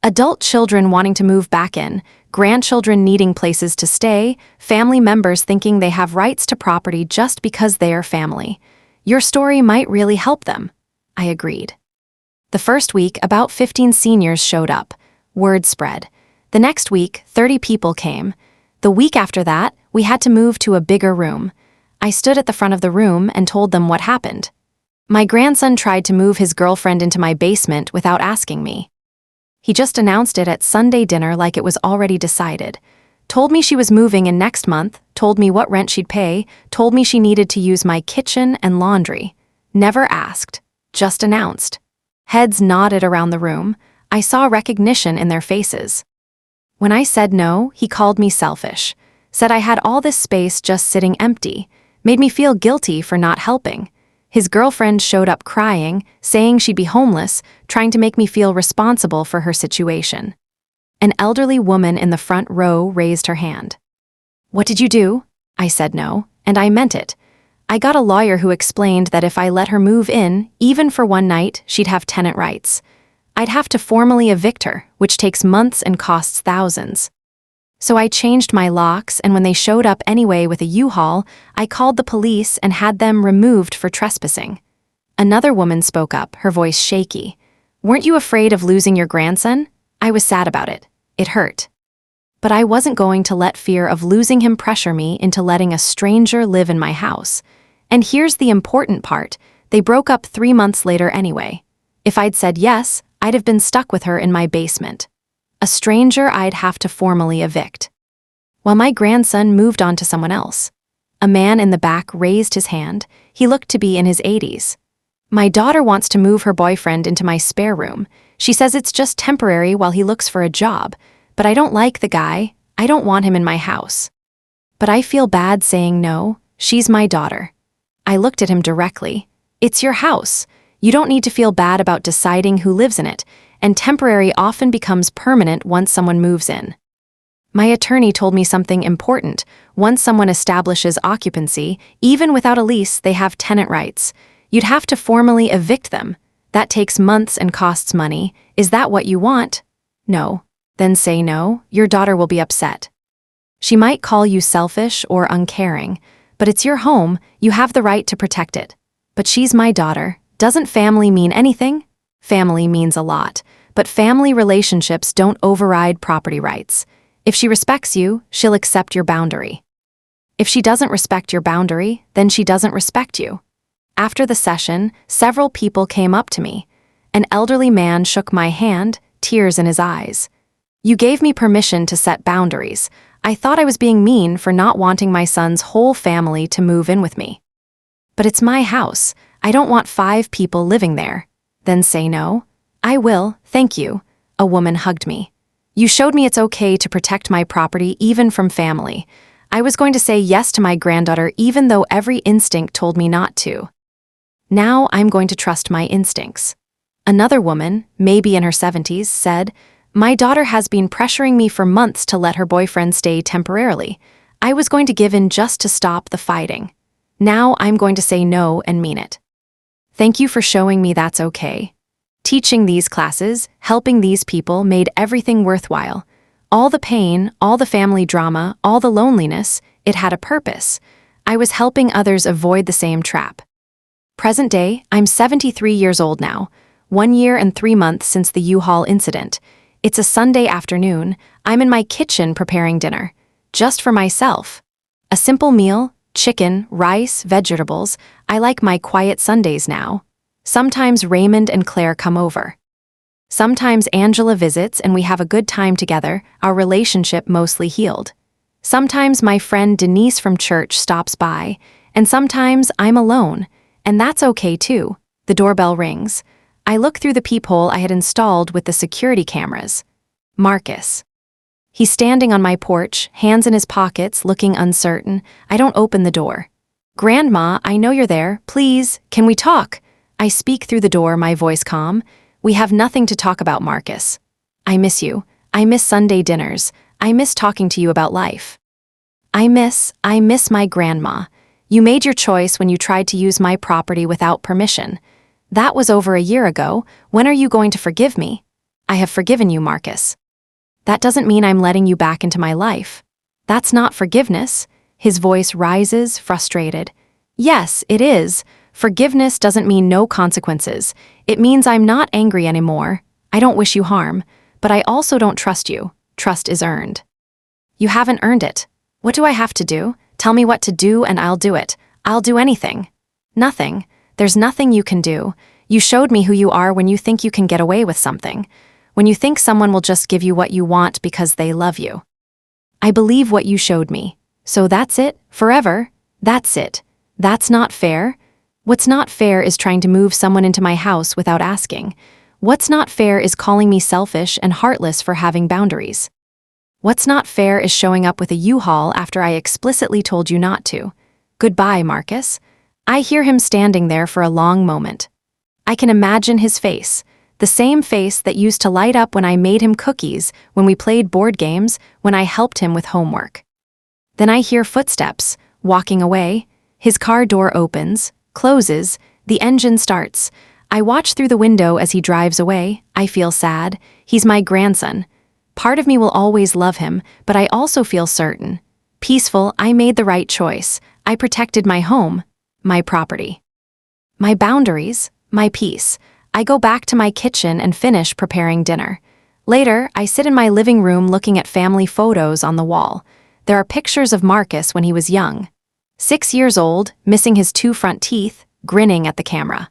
[SPEAKER 1] Adult children wanting to move back in, grandchildren needing places to stay, family members thinking they have rights to property just because they are family. Your story might really help them. I agreed. The first week, about 15 seniors showed up. Word spread. The next week, 30 people came. The week after that, we had to move to a bigger room. I stood at the front of the room and told them what happened. My grandson tried to move his girlfriend into my basement without asking me. He just announced it at Sunday dinner like it was already decided. Told me she was moving in next month, told me what rent she'd pay, told me she needed to use my kitchen and laundry. Never asked, just announced. Heads nodded around the room. I saw recognition in their faces. When I said no, he called me selfish. Said I had all this space just sitting empty. Made me feel guilty for not helping. His girlfriend showed up crying, saying she'd be homeless, trying to make me feel responsible for her situation. An elderly woman in the front row raised her hand. What did you do? I said no, and I meant it. I got a lawyer who explained that if I let her move in, even for one night, she'd have tenant rights. I'd have to formally evict her, which takes months and costs thousands. So I changed my locks, and when they showed up anyway with a U-Haul, I called the police and had them removed for trespassing. Another woman spoke up, her voice shaky. Weren't you afraid of losing your grandson? I was sad about it. It hurt. But I wasn't going to let fear of losing him pressure me into letting a stranger live in my house. And here's the important part. They broke up 3 months later anyway. If I'd said yes, I'd have been stuck with her in my basement. A stranger I'd have to formally evict. While my grandson moved on to someone else. A man in the back raised his hand. He looked to be in his 80s. My daughter wants to move her boyfriend into my spare room. She says it's just temporary while he looks for a job. But I don't like the guy. I don't want him in my house. But I feel bad saying no. She's my daughter. I looked at him directly. It's your house. You don't need to feel bad about deciding who lives in it, and temporary often becomes permanent once someone moves in. My attorney told me something important. Once someone establishes occupancy, even without a lease, they have tenant rights. You'd have to formally evict them. That takes months and costs money. Is that what you want? No. Then say no. Your daughter will be upset. She might call you selfish or uncaring, but it's your home, you have the right to protect it. But she's my daughter. Doesn't family mean anything? Family means a lot, but family relationships don't override property rights. If she respects you, she'll accept your boundary. If she doesn't respect your boundary, then she doesn't respect you. After the session, several people came up to me. An elderly man shook my hand, tears in his eyes. You gave me permission to set boundaries. I thought I was being mean for not wanting my son's whole family to move in with me. But it's my house. I don't want 5 people living there. Then say no. I will, thank you. A woman hugged me. You showed me it's okay to protect my property even from family. I was going to say yes to my granddaughter even though every instinct told me not to. Now I'm going to trust my instincts. Another woman, maybe in her 70s, said, my daughter has been pressuring me for months to let her boyfriend stay temporarily. I was going to give in just to stop the fighting. Now I'm going to say no and mean it. Thank you for showing me that's okay. Teaching these classes, helping these people made everything worthwhile. All the pain, all the family drama, all the loneliness, it had a purpose. I was helping others avoid the same trap. Present day, I'm 73 years old now, 1 year and 3 months since the U-Haul incident. It's a Sunday afternoon. I'm in my kitchen preparing dinner. Just for myself. A simple meal, chicken, rice, vegetables. I like my quiet Sundays now. Sometimes Raymond and Claire come over. Sometimes Angela visits and we have a good time together, our relationship mostly healed. Sometimes my friend Denise from church stops by, and sometimes I'm alone, and that's okay too. The doorbell rings. I look through the peephole I had installed with the security cameras. Marcus. He's standing on my porch, hands in his pockets, looking uncertain. I don't open the door. Grandma, I know you're there. Please, can we talk? I speak through the door, my voice calm. We have nothing to talk about, Marcus. I miss you. I miss Sunday dinners. I miss talking to you about life. I miss my grandma. You made your choice when you tried to use my property without permission. That was over a year ago. When are you going to forgive me? I have forgiven you, Marcus. That doesn't mean I'm letting you back into my life. That's not forgiveness. His voice rises, frustrated. Yes, it is. Forgiveness doesn't mean no consequences. It means I'm not angry anymore. I don't wish you harm, but I also don't trust you. Trust is earned. You haven't earned it. What do I have to do? Tell me what to do and I'll do it. I'll do anything. Nothing. There's nothing you can do. You showed me who you are when you think you can get away with something. When you think someone will just give you what you want because they love you. I believe what you showed me. So that's it? Forever? That's it. That's not fair. What's not fair is trying to move someone into my house without asking. What's not fair is calling me selfish and heartless for having boundaries. What's not fair is showing up with a U-Haul after I explicitly told you not to. Goodbye, Marcus. I hear him standing there for a long moment. I can imagine his face, the same face that used to light up when I made him cookies, when we played board games, when I helped him with homework. Then I hear footsteps, walking away. His car door opens, closes, the engine starts. I watch through the window as he drives away. I feel sad. He's my grandson. Part of me will always love him, but I also feel certain. Peaceful, I made the right choice. I protected my home. My property. My boundaries, my peace. I go back to my kitchen and finish preparing dinner. Later, I sit in my living room looking at family photos on the wall. There are pictures of Marcus when he was young. 6 years old, missing his 2 front teeth, grinning at the camera.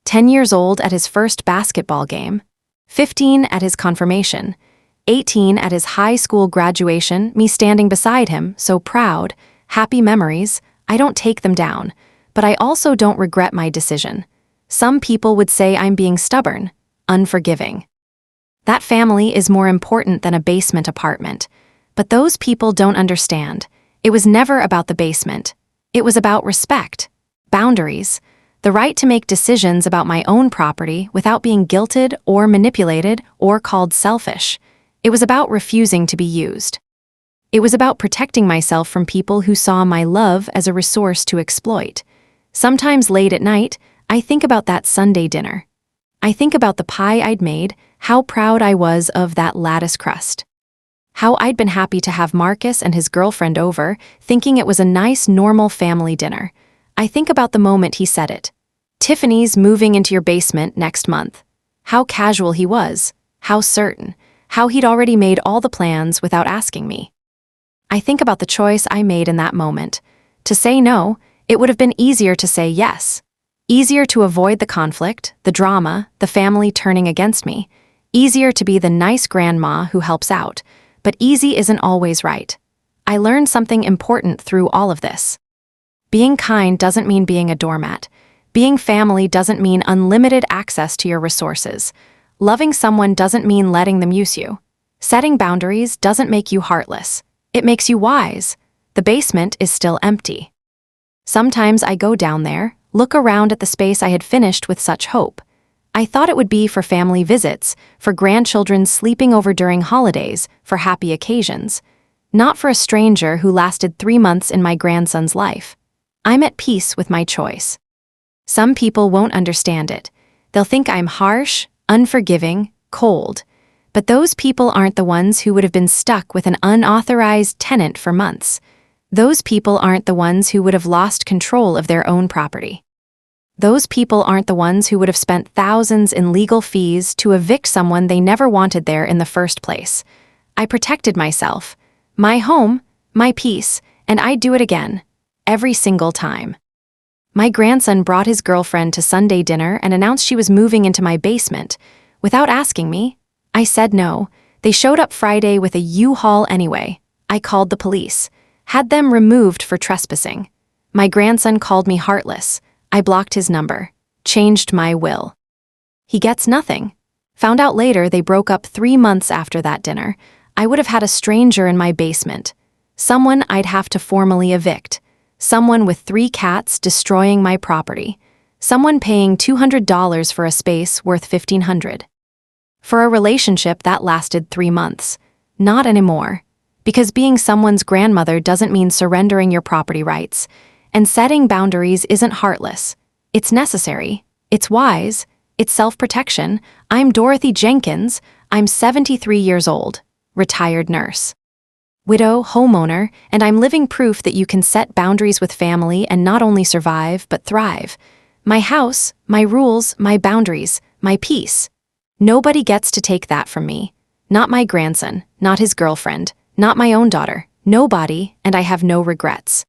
[SPEAKER 1] 10 years old at his first basketball game. 15 at his confirmation. 18 at his high school graduation, me standing beside him, so proud. Happy memories. I don't take them down. But I also don't regret my decision. Some people would say I'm being stubborn, unforgiving. That family is more important than a basement apartment. But those people don't understand. It was never about the basement. It was about respect, boundaries, the right to make decisions about my own property without being guilted or manipulated or called selfish. It was about refusing to be used. It was about protecting myself from people who saw my love as a resource to exploit. Sometimes late at night, I think about that Sunday dinner. I think about the pie I'd made, how proud I was of that lattice crust. How I'd been happy to have Marcus and his girlfriend over, thinking it was a nice, normal family dinner. I think about the moment he said it. Tiffany's moving into your basement next month. How casual he was, how certain, how he'd already made all the plans without asking me. I think about the choice I made in that moment. To say no, it would have been easier to say yes. Easier to avoid the conflict, the drama, the family turning against me. Easier to be the nice grandma who helps out. But easy isn't always right. I learned something important through all of this. Being kind doesn't mean being a doormat. Being family doesn't mean unlimited access to your resources. Loving someone doesn't mean letting them use you. Setting boundaries doesn't make you heartless. It makes you wise. The basement is still empty. Sometimes I go down there, look around at the space I had finished with such hope. I thought it would be for family visits, for grandchildren sleeping over during holidays, for happy occasions. Not for a stranger who lasted 3 months in my grandson's life. I'm at peace with my choice. Some people won't understand it. They'll think I'm harsh, unforgiving, cold. But those people aren't the ones who would have been stuck with an unauthorized tenant for months. Those people aren't the ones who would have lost control of their own property. Those people aren't the ones who would have spent thousands in legal fees to evict someone they never wanted there in the first place. I protected myself, my home, my peace, and I'd do it again, every single time. My grandson brought his girlfriend to Sunday dinner and announced she was moving into my basement. Without asking me, I said no. They showed up Friday with a U-Haul anyway. I called the police, had them removed for trespassing. My grandson called me heartless. I blocked his number, changed my will. He gets nothing. Found out later they broke up 3 months after that dinner. I would have had a stranger in my basement. Someone I'd have to formally evict. Someone with 3 cats destroying my property. Someone paying $200 for a space worth $1,500. For a relationship that lasted 3 months. Not anymore. Because being someone's grandmother doesn't mean surrendering your property rights. And setting boundaries isn't heartless. It's necessary. It's wise. It's self-protection. I'm Dorothy Jenkins. I'm 73 years old. Retired nurse. Widow, homeowner, and I'm living proof that you can set boundaries with family and not only survive, but thrive. My house, my rules, my boundaries, my peace. Nobody gets to take that from me. Not my grandson, not his girlfriend, not my own daughter. Nobody, and I have no regrets.